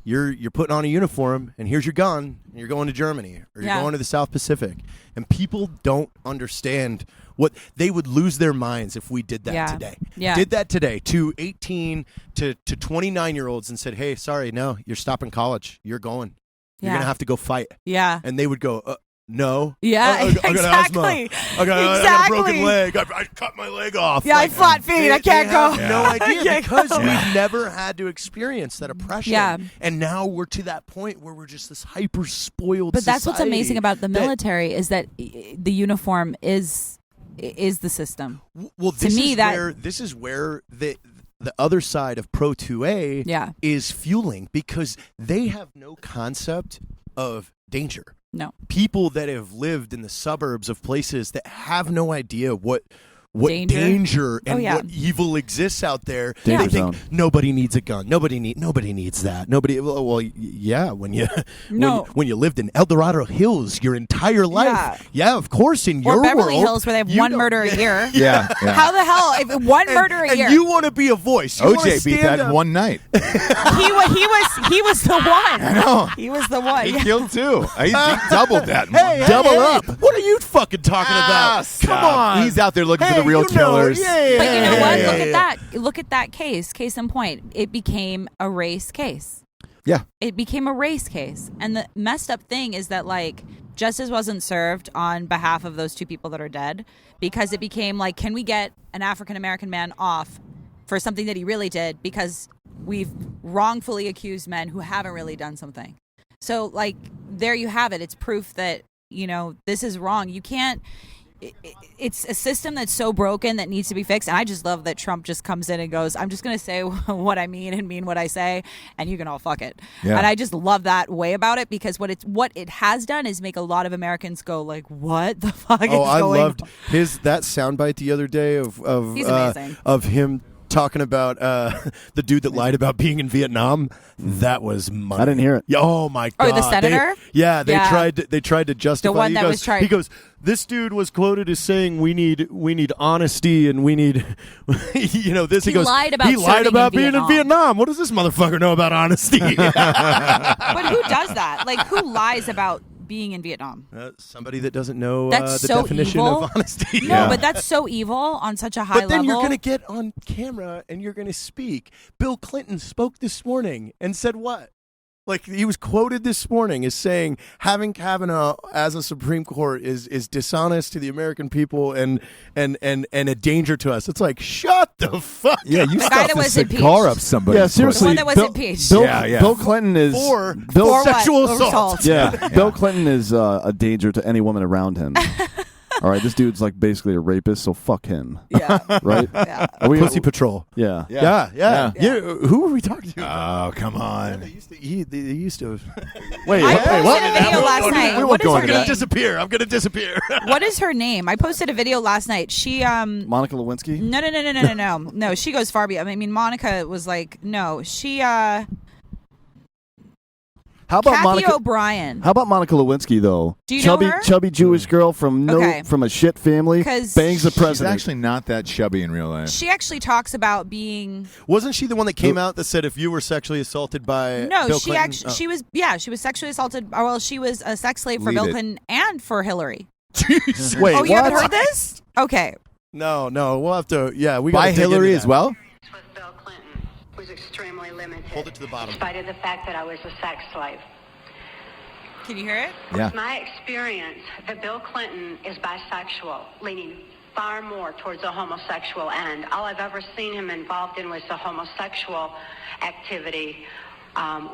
You're putting on a uniform, and here's your gun, and you're going to Germany, or you're going to the South Pacific. And people don't understand what they would lose their minds if we did that today. Yeah. Did that today to 18 to 29-year-olds and said, hey, sorry, no, you're stopping college. You're going. You're going to have to go fight. Yeah. And they would go, no. Yeah, I got exactly. asthma. I got a broken leg. I cut my leg off. Yeah, I flat feet. I can't go. Have no idea, because we've never had to experience that oppression. Yeah. And now we're to that point where we're just this hyper spoiled. But that's what's amazing about the military, is that the uniform is the system. Well, this is where the other side of Pro 2A is fueling, because they have no concept of danger. No. People that have lived in the suburbs of places that have no idea what danger and what evil exists out there. They think nobody needs a gun. Nobody needs that. Nobody. Well, yeah. When you lived in El Dorado Hills your entire life, of course, in your Beverly world, Hills, where they have one murder a year. Yeah. How the hell? If one murder a year. And you want to be a voice. You OJ beat that in one night. He was the one. I know. He was the one. He killed two. He doubled that. Double up. What are you fucking talking about? Come on. He's out there looking for the real killers. But you know what? Look at that. Look at that case. Case in point. It became a race case. Yeah. It became a race case. And the messed up thing is that justice wasn't served on behalf of those two people that are dead, because it became can we get an African American man off for something that he really did, because we've wrongfully accused men who haven't really done something. So there you have it. It's proof that, this is wrong. You can't. It's a system that's so broken that needs to be fixed. And I just love that Trump just comes in and goes, I'm just going to say what I mean and mean what I say, and you can all fuck it. Yeah. And I just love that way about it, because what it has done is make a lot of Americans go what the fuck is going on? I loved that soundbite the other day of He's amazing. Of him talking about the dude that lied about being in Vietnam. That was money. I didn't hear it. Yeah, oh my god! The senator. They tried to justify. The one he that goes, was tried. He goes, this dude was quoted as saying, "We need honesty and we need, this." He goes, lied about he lied serving about in being in Vietnam. What does this motherfucker know about honesty? But who does that? Like, who lies about being in Vietnam? Somebody that doesn't know That's the so definition evil. of honesty. No, but that's so evil on such a high But then level. you're going to get on camera and you're going to speak. Bill Clinton spoke this morning and said what? Like, he was quoted this morning as saying having Kavanaugh as a Supreme Court is dishonest to the American people and a danger to us. It's like, shut the fuck Yeah, up. you guy stuffed that a was cigar impeached. up somebody. Yeah, seriously. The one that was Bill, impeached. Bill, Yeah. Bill Clinton is For Bill, sexual what? assault. Yeah, Bill Clinton is a danger to any woman around him. All right, this dude's like basically a rapist, so fuck him. Yeah. Right? Yeah. Are we- Pussy Patrol. Yeah. Yeah. Who were we talking to? Oh, come on. They used to. Wait, I what? posted What? a video last night. we What won't is go her into that. I'm gonna disappear. What is her name? I posted a video last night. She Monica Lewinsky? No. She goes far beyond. I mean, Monica was like, no. She How about Kathy Monica? O'Brien. How about Monica Lewinsky though? Do you know chubby, her? chubby Jewish girl from Okay. from a shit family 'Cause bangs the She's president. actually not that chubby in real life. She actually talks about being Wasn't she the one that came out that said if you were sexually assaulted by no. Bill She Clinton? actually she was sexually assaulted. Well, she was a sex slave for Leave Bill it. Clinton and for Hillary. Jesus. Wait, Oh, you haven't what? heard this? Okay. No, we'll have to. Yeah, we By gotta dig Hillary into as that. well? with Bill Clinton was extremely limited. Hold it to the bottom. In spite of the fact that I was a sex slave. Can you hear it? Yeah. My experience that Bill Clinton is bisexual, leaning far more towards the homosexual end. All I've ever seen him involved in was the homosexual activity,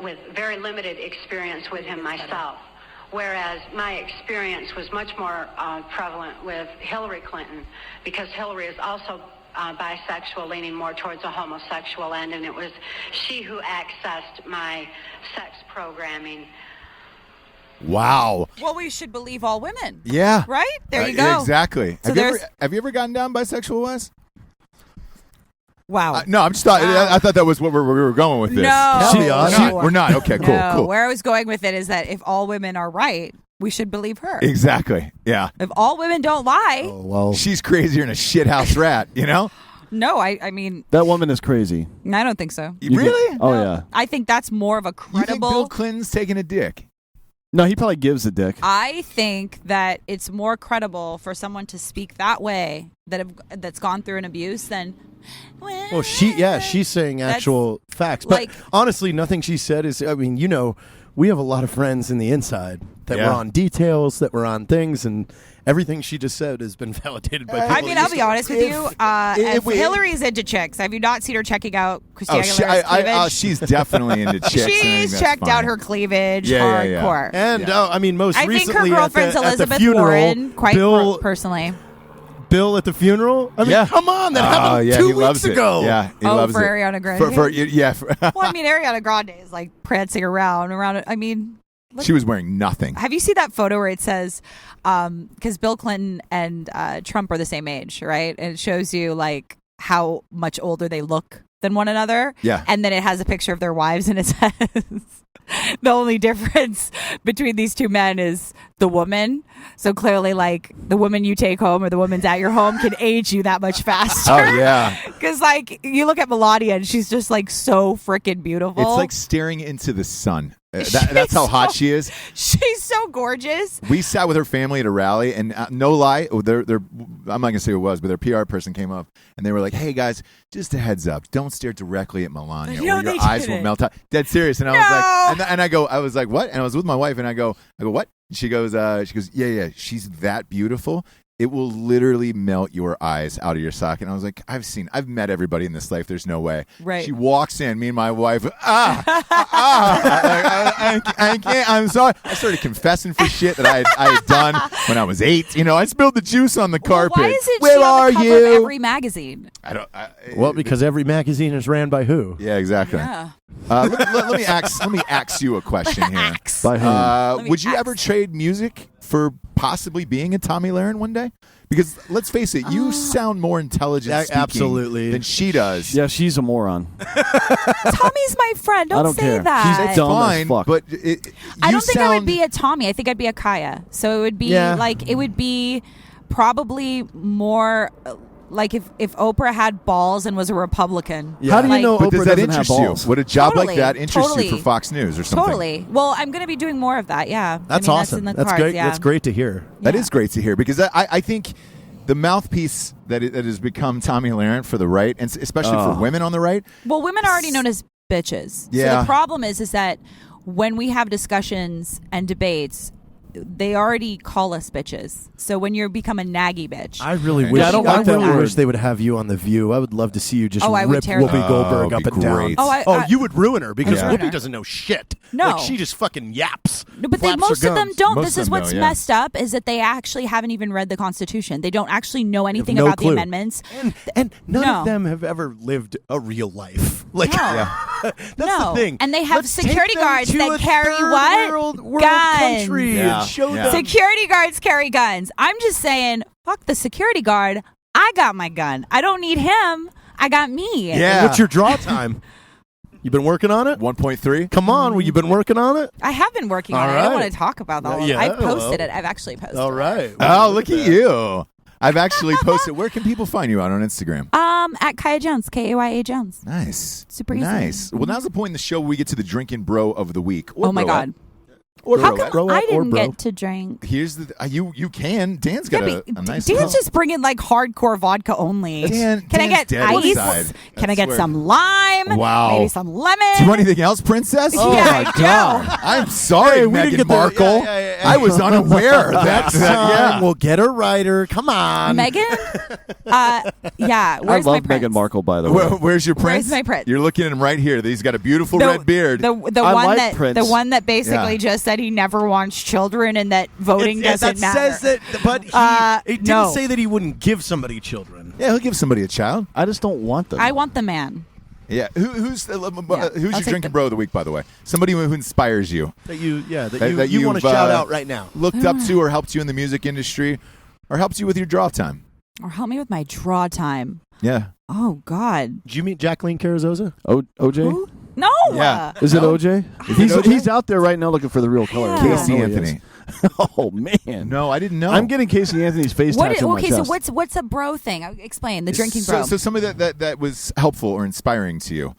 with very limited experience with him myself. Whereas my experience was much more prevalent with Hillary Clinton, because Hillary is also bisexual, leaning more towards the homosexual end, and it was she who accessed my sex programming. Wow. Well, we should believe all women. Yeah. Right? There you Yeah, go. exactly. So Have you ever gotten down bisexual, Wes? Wow. No, I'm just thought. I thought that was what we were going with this. No. We're not. Okay, cool, No, cool. where I was going with it is that if all women are right, we should believe her. Exactly. Yeah. If all women don't lie, Oh, well, She's crazier than a shithouse rat, you know? no, I mean, That woman is crazy. I don't think so. You Really? think- oh yeah. I think that's more of a You think credible. Bill Clinton's taking a dick? No, he probably gives a dick. I think that it's more credible for someone to speak that way that's gone through an abuse than. well, she's saying actual facts. But like- honestly, nothing she said is. I mean, we have a lot of friends in the inside that Yeah. were on details, that were on things, and everything she just said has been validated by people. I mean, I'll be honest with you. If we- Hillary's into chicks, have you not seen her checking out Christina Oh, Aguilera's cleavage? she's definitely into chicks. and I think She's that's checked fine. out her cleavage Yeah, yeah. hardcore. And I mean, most I think recently her girlfriend's at the Elizabeth funeral, Warren, quite Bill, personally. Bill at the funeral. I mean, Yeah. come on, that Oh, happened yeah, 2 he weeks loves ago. It. Yeah, he Oh, loves for it. Ariana Grande? Yeah. Well, I mean, Ariana Grande is like prancing around it. I mean, look, She was wearing nothing. have you seen that photo where it says, because Bill Clinton and Trump are the same age, right? And it shows you like how much older they look than one another. Yeah. And then it has a picture of their wives and it says, the only difference between these two men is the woman. So clearly, like, the woman you take home or the woman's at your home can age you that much faster. Oh, yeah. Because, like, you look at Melania and she's just, like, so freaking beautiful. It's like staring into the sun. That's how hot she is. She's so gorgeous. We sat with her family at a rally, and no lie, I'm not going to say who it was, but their PR person came up, and they were like, hey, guys, just a heads up. Don't stare directly at Melania No, or they your eyes will didn't. melt out. Dead serious. And I was like, I was like, what? And I was with my wife, and I go, what? She goes, yeah, she's that beautiful. It will literally melt your eyes out of your socket. And I was like, I've met everybody in this life. There's no way. Right. She walks in, me and my wife, I can't. I'm sorry. I started confessing for shit that I had done when I was 8. I spilled the juice on the carpet. Well, why isn't Where she on are the cover you? of every magazine? I don't. Well, because every magazine is ran by who? Yeah, exactly. Yeah. Let me ask you a question here. Axe. By whom? Would you ask. ever trade music for possibly being a Tommy Lahren one day? Because let's face it, you sound more intelligent speaking absolutely. than she does. Yeah, she's a moron. Tommy's my friend. I don't say care. that. She's dumb Fine, as fuck. but I you don't think I sound- would be a Tommy. I think I'd be a Kaya. So it would be it would be probably more like if Oprah had balls and was a Republican. Yeah. How do you Like- know But Oprah does that doesn't have interest balls? you? Would a job like Totally, that interest you totally. for Fox News or something? Totally. Well, I'm going to be doing more of that. Yeah, That's I mean, awesome. That's in the That's cards, great. Yeah. That's great to hear. That Yeah. is great to hear because I think the mouthpiece that has become Tommy Lahren for the right, and especially for women on the right. Well, women are already known as bitches. Yeah. So the problem is that when we have discussions and debates, they already call us bitches. So when you become a naggy bitch, I really Yeah, wish. I don't like that really word. wish they would have you on The View. I would love to see you just Oh, I would rip tear Whoopi them. Goldberg Oh, up it'd and be down. great. I- You would ruin her because Yeah. Whoopi doesn't know shit. No. Like, she just fucking yaps. no, but Flaps her most of them gums. don't. Most This of is them what's don't, yeah. messed up is that they actually haven't even read the Constitution. They don't actually know anything no about clue. the amendments. And none No. of them have ever lived a real life. Like, No. that's No. the thing. And they have Let's take security them guards to that a carry third what? World Guns. country Yeah. and show Yeah. them. Security guards carry guns. I'm just saying, fuck the security guard. I got my gun. I don't need him. I got me. Yeah. What's your draw time? You been working on it? 1.3? Come on, you been working on it? I have been working on All it. I don't right. want to talk about that. Yeah, I posted well. it. I've actually posted All it. right. Oh, look at you. I've actually posted. Where can people find you out on Instagram? At Kaya Jones, Kaya Jones. Nice. Super easy. Nice. Well, now's the point in the show where we get to the Drinkin' Bro of the week. Or Oh my Broette. God. Or How Broette. come I didn't bro. get to drink? Here's the you can. Dan's got Yeah, a nice. Dan's just bringing like hardcore vodka only. Dan- Can I Dan's get dead ice? inside. Can I That's get where- some lime? Wow. Maybe some lemon? Do you want anything else, Princess? Oh Yeah, my I do. God. I'm sorry, Hey, we didn't Meghan get the- Markle. yeah. I was unaware of that. Next time we'll get a writer. Come on. Megan? Yeah. Where's I my love prince? Meghan Markle, by the way. Where's your prince? Where's my prince? You're looking at him right here. He's got a beautiful red beard. The I one like that Prince. the one that basically Yeah. just said he never wants children and that voting doesn't that matter. says that, but he didn't no. say that he wouldn't give somebody children. Yeah, he'll give somebody a child. I just don't want them. I want the man. Yeah. Who's I'll your take drinking them. bro of the week, by the way? Somebody who inspires you, That you, yeah, that, That you want to you've, shout out right now. looked up to, or helped you in the music industry, or helped you with your draw time. Or help me with my draw time. Yeah. Oh God. Did you meet Jacqueline Carrizosa? OJ? Who? No. Yeah. Is it No? OJ? Is it OJ? He's out there right now looking for the real color. Yeah. I don't Casey know who he Anthony. is. Oh man. No, I didn't know. I'm getting Casey Anthony's face What? tattooed on my Okay. chest. So what's a bro thing? Explain the drinking so, bro. So somebody that was helpful or inspiring to you.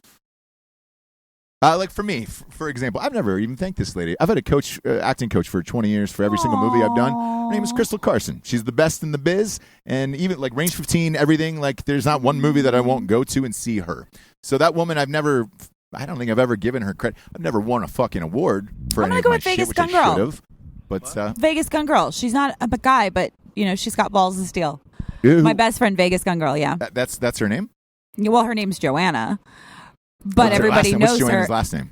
Like for me, for example, I've never even thanked this lady. I've had a coach, acting coach for 20 years for every single movie I've done. Her name is Crystal Carson. She's the best in the biz, and even like Range 15, everything. Like there's not one movie that I won't go to and see her. So that woman, I don't think I've ever given her credit. I've never won a fucking award for I'm any gonna of go my with shit, Vegas which Gun I Girl. should have. But Vegas Gun Girl. She's not a guy, but you know she's got balls of steel. who- My best friend, Vegas Gun Girl. Yeah. that's her name. Well, her name's Joanna, but What's her everybody last name? knows What's Joanna's her. last name?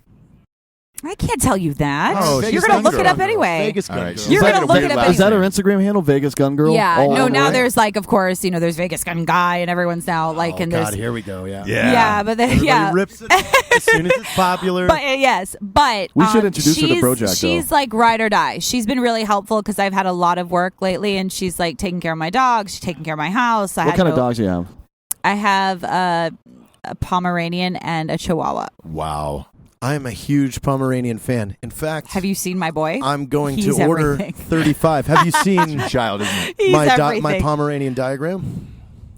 I can't tell you that. Oh, You're Vegas gonna Gun look it Girl. up anyway. Vegas All Gun right, Girl. she's You're got gonna a look weird it up last Is that her name. Instagram handle, Vegas Gun Girl? Yeah, All no. one Now word? there's like, of course, there's Vegas Gun Guy, and everyone's now like, Oh, and God, there's here we go. Yeah. yeah, but then Everybody yeah, rips it as soon as it's popular. but yes, but We should introduce her to she's- Brojack, She's though. like ride or die. She's been really helpful because I've had a lot of work lately, and she's like taking care of my dogs. She's taking care of my house. What kind of dogs do you have? I have a Pomeranian and a Chihuahua. Wow. I am a huge Pomeranian fan. In fact, Have you seen my boy? I'm going He's to order everything. 35. Have you seen Child, isn't it? He's my everything. Pomeranian diagram?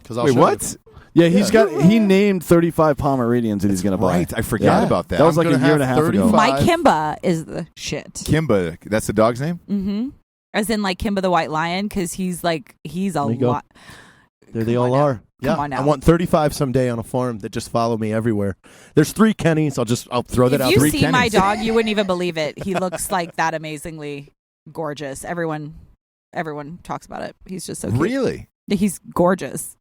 Because Wait, what? Yeah, he named 35 Pomeranians that he's going to buy. Right, I forgot about that. That was I'm like a gonna year and a have half ago. 35. My Kimba is the shit. Kimba, that's the dog's name? Mm-hmm. As in like Kimba the White Lion, because he's a There you go. lot. There they Come all on now. are. Yeah, on now. I want 35 someday on a farm that just follow me everywhere. There's 3 Kennys. I'll throw that If out. you 3 see my Kennys. dog, you wouldn't even believe it. He looks like that amazingly gorgeous. Everyone talks about it. He's just so cute. Really? He's gorgeous.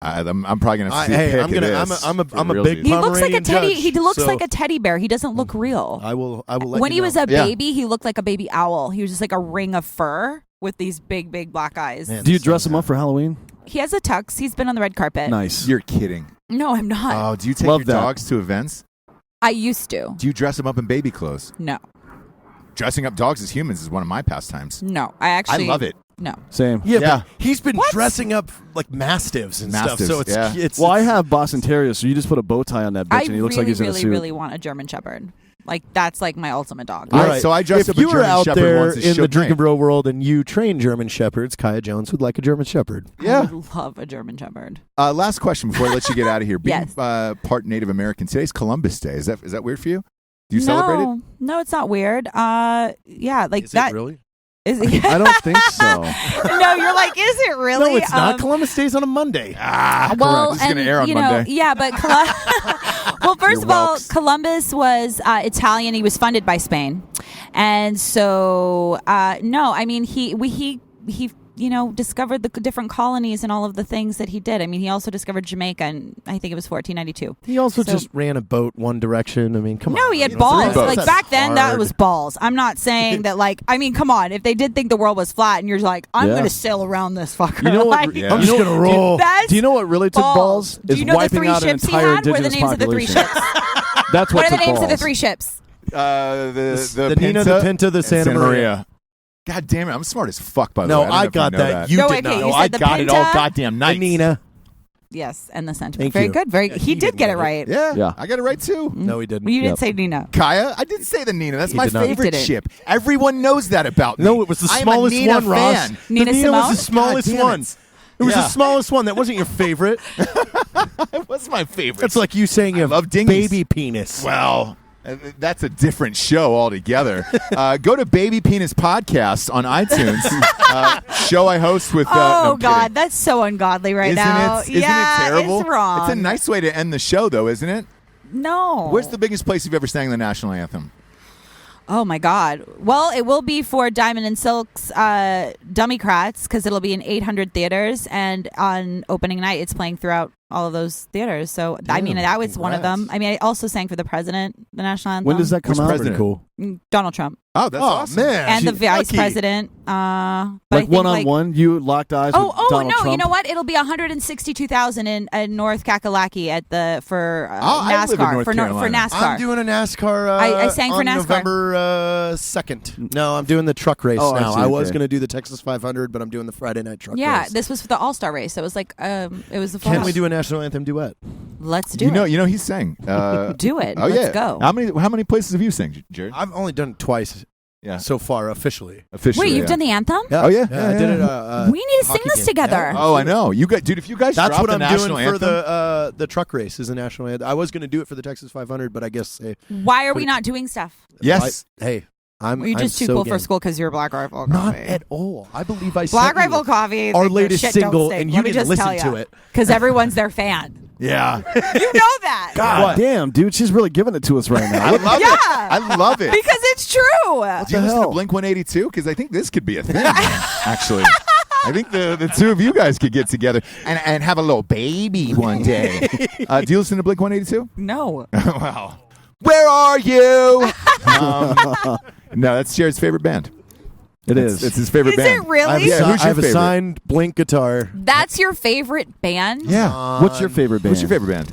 I'm probably gonna have to see a Hey, pic I'm gonna. of this I'm a for big. realsies. He looks like a Pomeranian teddy. judge, He looks so like a teddy bear. He doesn't look real. I will. Let When you he know. was a Yeah. baby, he looked like a baby owl. He was just like a ring of fur with these big, big black eyes. Man. Do you dress him up for Halloween? He has a tux. He's been on the red carpet. Nice. You're kidding. No, I'm not. Oh, do you take Love your that. dogs to events? I used to. Do you dress them up in baby clothes? No. Dressing up dogs as humans is one of my pastimes. No. I actually I love it. No. Same. Yeah, Yeah. but he's been dressing up like mastiffs and stuff. Mastiffs, So it's Well, I have Boston Terriers, so you just put a bow tie on that bitch, I and he looks really, like he's in a really, suit. really want a German Shepherd. Like, that's like my ultimate dog. All All right, so I dressed if up a you were German out Shepherd there once as in the Suge Drinkin' Knight. Bro world and you train German Shepherds, Kaya Jones would like a German Shepherd. Yeah. I would love a German Shepherd. Last question before I let you get out of here. Being Yes. part Native American, today's Columbus Day. Is that weird for you? Do you celebrate it? No, it's not weird. Yeah, like Is that. it really? Is it? I don't think so. No, you're like, is it really? No, it's not. Columbus Day's on a Monday. Well, This is gonna and, air on you know, Monday. yeah, but well, first You're of all, welks. Columbus was Italian. He was funded by Spain, and so no, I mean he discovered the different colonies and all of the things that he did. I mean, he also discovered Jamaica, and I think it was 1492. He also So- just ran a boat one direction. I mean, come on. No, he had You know, balls. three boats. Like That's back then, that hard. was balls. I'm not saying that. Like, I mean, come on. If they did think the world was flat, and you're like, I'm Yeah. going to sail around this fucker. You know what? Like, Yeah. I'm just going to roll. That's Do you know what really took balls? Do Is you know the wiping 3 out an ships he entire had? What are the indigenous names of the 3 population. ships? That's What what are the took names of the balls. 3 ships? The Nina, the Pinta, the Santa Maria. God damn it, I'm smart as fuck, by the No, way. I don't know got if you know that. You No, did okay, not. you No, said I the got it all Pinta? goddamn night. Nina. Yes, and the sentiment. Thank Very you. good. Very. Yeah, He he did didn't get get it it. right. Yeah, Yeah. I got it right too. No, he didn't. Well, you didn't Yep. say Nina. Kaya, I did say the Nina. That's He my did not. You favorite didn't. ship. Everyone knows that about me. No, it was the I am a smallest Nina one, Ross. fan. The Nina Nina was Simone? the smallest God damn it. one. It was Yeah. the smallest one. That wasn't your favorite. It was my favorite. That's like you saying you have love dinghies. baby penis. Well, that's a different show altogether. Go to Baby Penis Podcast on iTunes. Show I host with. No, Oh I'm God, kidding. that's so ungodly right Isn't now. it? Isn't Yeah, it terrible? it's wrong. It's a nice way to end the show, though, isn't it? No. Where's the biggest place you've ever sang the national anthem? Oh my God. Well, it will be for Diamond and Silk's Dummycrats because it'll be in 800 theaters, and on opening night, it's playing throughout all of those theaters. So I mean, that was one of them. congrats. I mean, I also sang for the president, the national anthem. When does that come Which out? president? Cool. Donald Trump Oh, that's awesome. man. and the vice Lucky. president. But I Like think, one-on-one, you locked eyes Oh, with Donald no! Trump? You know what? It'll be 162,000 in North Kakalaki at the for I live in NASCAR North for Carolina. NASCAR. I'm doing a NASCAR. I sang for on NASCAR. November 2nd. No, I'm doing the truck race Oh, I now. see, I was okay. going to do the Texas 500, but I'm doing the Friday night truck Yeah, race. this was for the All-Star race. So it was like it was the. Can we do a national anthem duet? Let's do You it. know, he sang. Do it. Oh Let's yeah. go. How many places have you sang, Jared? I've only done it twice Yeah, so far officially. officially. Wait, you've yeah. done the anthem? Oh, yeah? I did it. We need to sing hockey this game. together. Yeah. Oh, I know. You got, dude. If you guys That's drop what the I'm national doing for anthem, the truck race is the national anthem. I was going to do it for the Texas 500, but I guess Why are we not doing stuff? yes. hey, I'm. Were you just I'm too so cool game. for school because you're Black Rifle Coffee? Not at all. I believe I Black sent you Rifle Coffee. our like, latest shit don't single, stink. and you Let me didn't just listen tell to it. because everyone's their fan. Yeah. You know that. God What? damn, dude, she's really giving it to us right now. I love Yeah. it. I love it. Because it's true. Do you the listen to hell? Blink 182? Because I think this could be a thing. Actually, I think the two of you guys could get together and have a little baby one day. Do you listen to Blink 182? No. Wow. Where are you? No, that's Jared's favorite band. It is. It's his favorite Is band. it really? Yeah, who's I your have a favorite? signed Blink guitar. That's your favorite band? Yeah. What's your favorite band? Who's your favorite band?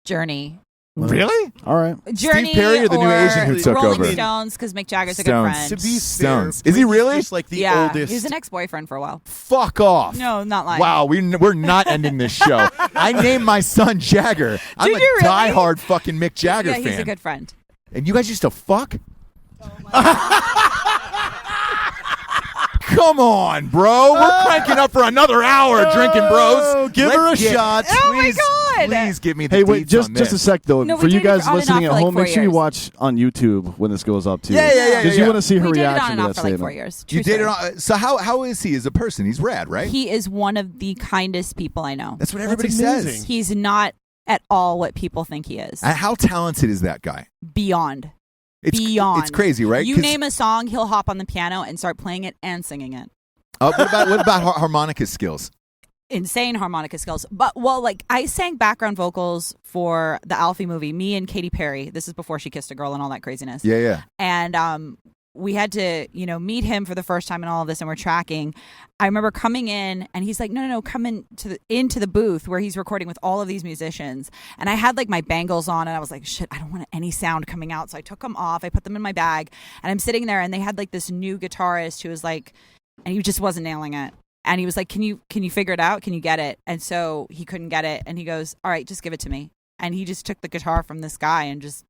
Journey. Really? All right. Journey Perry or the new Asian who took Rolling over? Stones because Mick Jagger's a Stones. good friend. To be Stones. fair, Is he Blink really? Just like the yeah, oldest. he was an ex-boyfriend for a while. Fuck off. No, not lying. Wow, we're not ending this show. I named my son Jagger. I'm Did a you really? diehard fucking Mick Jagger Yeah, fan. he's a good friend. And you guys used to fuck? Come on, bro. We're cranking up for another hour, drinking bros. Give her a shot. Oh, my Please, God. Please give me the Hey, wait, deets just on just a this. sec though. No, for we you did it guys on and listening off at for like home, 4 make sure you years. watch on YouTube when this goes up too. Yeah. Because you want to see her We did it reaction on and to off that for like statement. 4 years. You True did it story. on. So how is he as a person? He's rad, right? He is one of the kindest people I know. That's what everybody amazing. says. He's not at all what people think he is. How talented is that guy? Beyond. It's, Beyond. It's crazy, right? You 'Cause- name a song, he'll hop on the piano and start playing it and singing it. what about harmonica skills? Insane harmonica skills. But, well, like, I sang background vocals for the Alfie movie, me and Katy Perry. This is before she kissed a girl and all that craziness. Yeah. And we had to, meet him for the first time and all of this, and we're tracking. I remember coming in, and he's like, no, come into the booth where he's recording with all of these musicians. And I had, like, my bangles on, and I was like, shit, I don't want any sound coming out. So I took them off. I put them in my bag, and I'm sitting there, and they had, like, this new guitarist who was, like, and he just wasn't nailing it. And he was like, can you figure it out? Can you get it? And so he couldn't get it. And he goes, all right, just give it to me. And he just took the guitar from this guy and just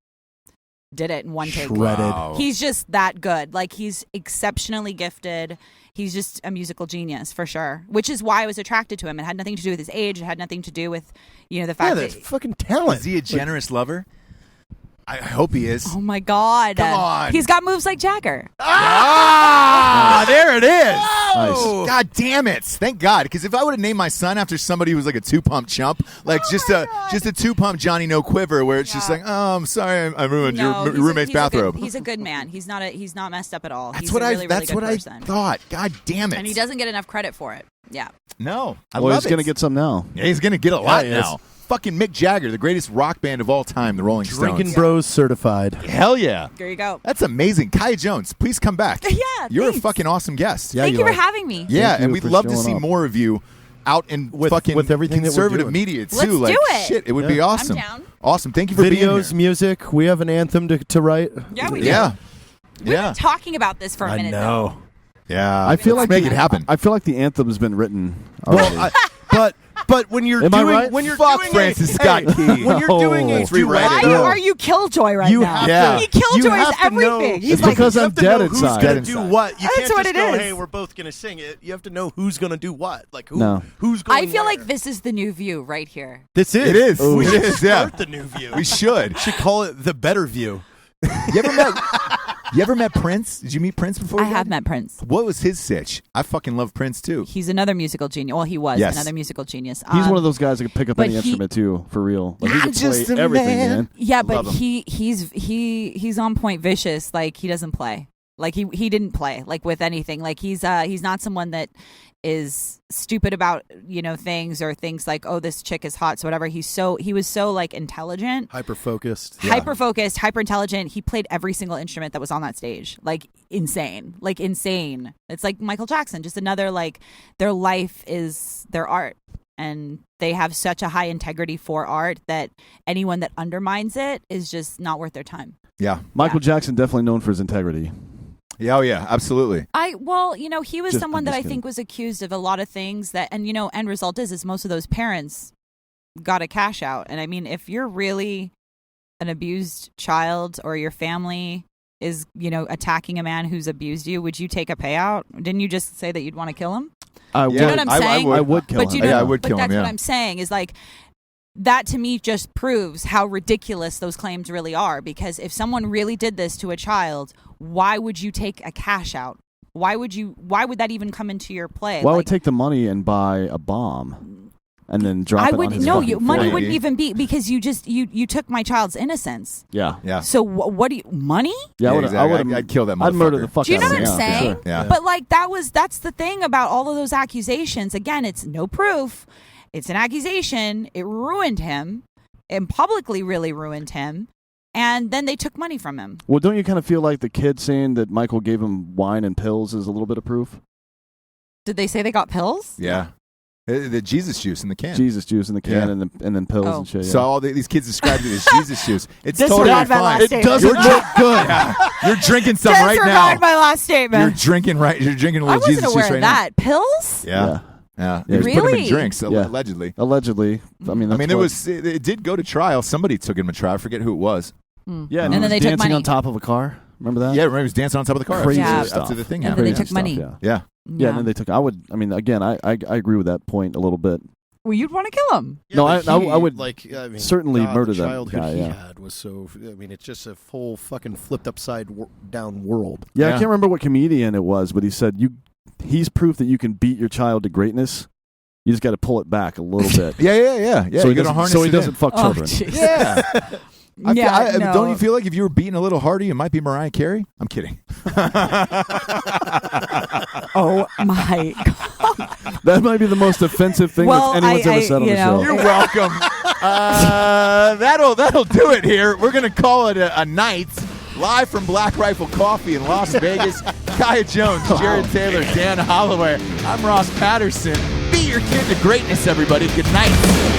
did it in one take. Shredded. Wow. He's just that good. Like, he's exceptionally gifted. He's just a musical genius for sure, which is why I was attracted to him. It had nothing to do with his age. It had nothing to do with, the fact that's that fucking talent. Is he a generous lover? I hope he is. oh my God. Come on. He's got moves like Jagger. Ah, there it is. Nice. God damn it. Thank God. Because if I would have named my son after somebody who was like a 2-pump chump, like just a 2-pump Johnny No Quiver, where it's just like, oh, I'm sorry, I ruined your roommate's bathrobe. He's a good man. He's not messed up at all. That's He's what a really, that's really what good person. I thought. God damn it. And he doesn't get enough credit for it. Yeah. No. I Well, love he's going to it. get some now. Yeah, he's going to get a lot he is. now. Fucking Mick Jagger, the greatest rock band of all time, the Rolling Drinkin' Stones. Bros certified. Hell yeah. There you go. That's amazing. Kaya Jones, please come back. Yeah, You're thanks. a fucking awesome guest. Yeah, Thank you for are. having me. Yeah, Thank and you we'd for love to showing see up. more of you out in With fucking everything that we're conservative doing. media too. Let's like do it. shit, it would be Yeah. awesome. I'm down. Awesome. Thank you for being Videos, here. music. We have an anthem to write. Yeah, we do. Yeah. We've Yeah. been talking about this for a minute. know. Yeah. I feel Let's like make it happen. I feel like the anthem's been written already. Well, but when you're Am I doing right? when you're Fuck doing Francis a, Scott hey, Key. when you're doing a Let's rewrite Why it. duet, are you killjoy right you now? have Yeah. to, He killjoys you have to know- everything. He's It's like, because you I'm have to dead know who's inside. gonna Dead do inside. what. You That's can't what just it go, is. hey, we're both gonna sing it. You have to know who's gonna do what. Like who? No. Who's going? I feel where. like this is the new view right here. This is. It is. Oh. We It should is, yeah. start the new view. We should. should call it the better view. You ever met Prince? Did you meet Prince before? I you have did? met Prince. What was his sitch? I fucking love Prince too. He's another musical genius. Well, he was Yes. another musical genius. He's one of those guys that can pick up but any he- instrument too, for real. Like he I'm can just play a everything, man. man. Yeah, but Love him. he's on point vicious. Like, he doesn't play. Like, he didn't play like with anything. Like, he's not someone that is stupid about things or things like, oh, this chick is hot, so whatever. He was so like intelligent, Hyper focused. hyper focused, hyper intelligent. He played every single instrument that was on that stage. Like insane. It's like Michael Jackson, just another, like, their life is their art. And they have such a high integrity for art that anyone that undermines it is just not worth their time. Yeah. Michael Jackson definitely known for his integrity. Yeah. Oh yeah. Absolutely. He was Just- someone I'm that just I think was accused of a lot of things that, and end result is most of those parents got a cash out. And I mean, if you're really an abused child or your family is, attacking a man who's abused you, would you take a payout? Didn't you just say that you'd want to kill him? I Yeah. would. You know what I'm saying? I would kill But him. you know, Yeah, I would but kill him, that's yeah. what I'm saying is, like, that to me just proves how ridiculous those claims really are. Because if someone really did this to a child, why would you take a cash out? Why would that even come into your play? Well, I Like, would take the money and buy a bomb, and then drop I it on would his no, fucking money forehead. wouldn't even be, because you took my child's innocence. Yeah, Yeah. So what do you, money? yeah. I would. exactly. I would. I'd kill that I'd murder motherfucker. the fuck Do you out know of what him. I'm yeah, for saying? sure. Yeah. But like that's the thing about all of those accusations. Again, it's no proof. It's an accusation. It ruined him, and publicly really ruined him. And then they took money from him. Well, don't you kind of feel like the kid saying that Michael gave him wine and pills is a little bit of proof? Did they say they got pills? Yeah. The Jesus juice in the can. Jesus juice in the can, Yeah. and then pills Oh. and shit. Yeah. So all these kids described it as Jesus juice. It's Disregard totally my last fine. statement. doesn't You're look good. Yeah. You're drinking some right Disregard now. my last statement. You're drinking a I little wasn't Jesus aware juice of right that. Pills? now. Yeah. yeah. Yeah. They just put them in Really? drinks, Yeah. allegedly. Allegedly, I mean, that's It did go to trial. Somebody took him to trial. I forget who it was. Yeah, And he then was they took dancing money. on top of a car. Remember that? Yeah, remember he was dancing on top of the car. Crazy after, stuff. after the thing And happened. then they Crazy took money. stuff, yeah. Yeah. Yeah, and then they took. I mean, again, I agree with that point a little bit. Well, you'd want to kill him. No, but I he, would mean, certainly God, murder the that childhood guy, he yeah. had was so. I mean, it's just a whole fucking flipped upside down world. Yeah, I Yeah. can't remember what comedian it was, but he said he's proof that you can beat your child to greatness. You just got to pull it back a little bit. Yeah. so you gotta harness he it doesn't in. fuck children. jeez. Yeah. Yeah, no. Don't you feel like if you were beating a little harder, you might be Mariah Carey? I'm kidding. Oh my God. That might be the most offensive thing Well, that anyone's ever said on the show. You're welcome. That'll do it here. We're gonna call it a night. Live from Black Rifle Coffee in Las Vegas. Kaya Jones, Jared Taylor, Dan Hollaway. I'm Ross Patterson. Beat your kid to greatness, everybody. Good night.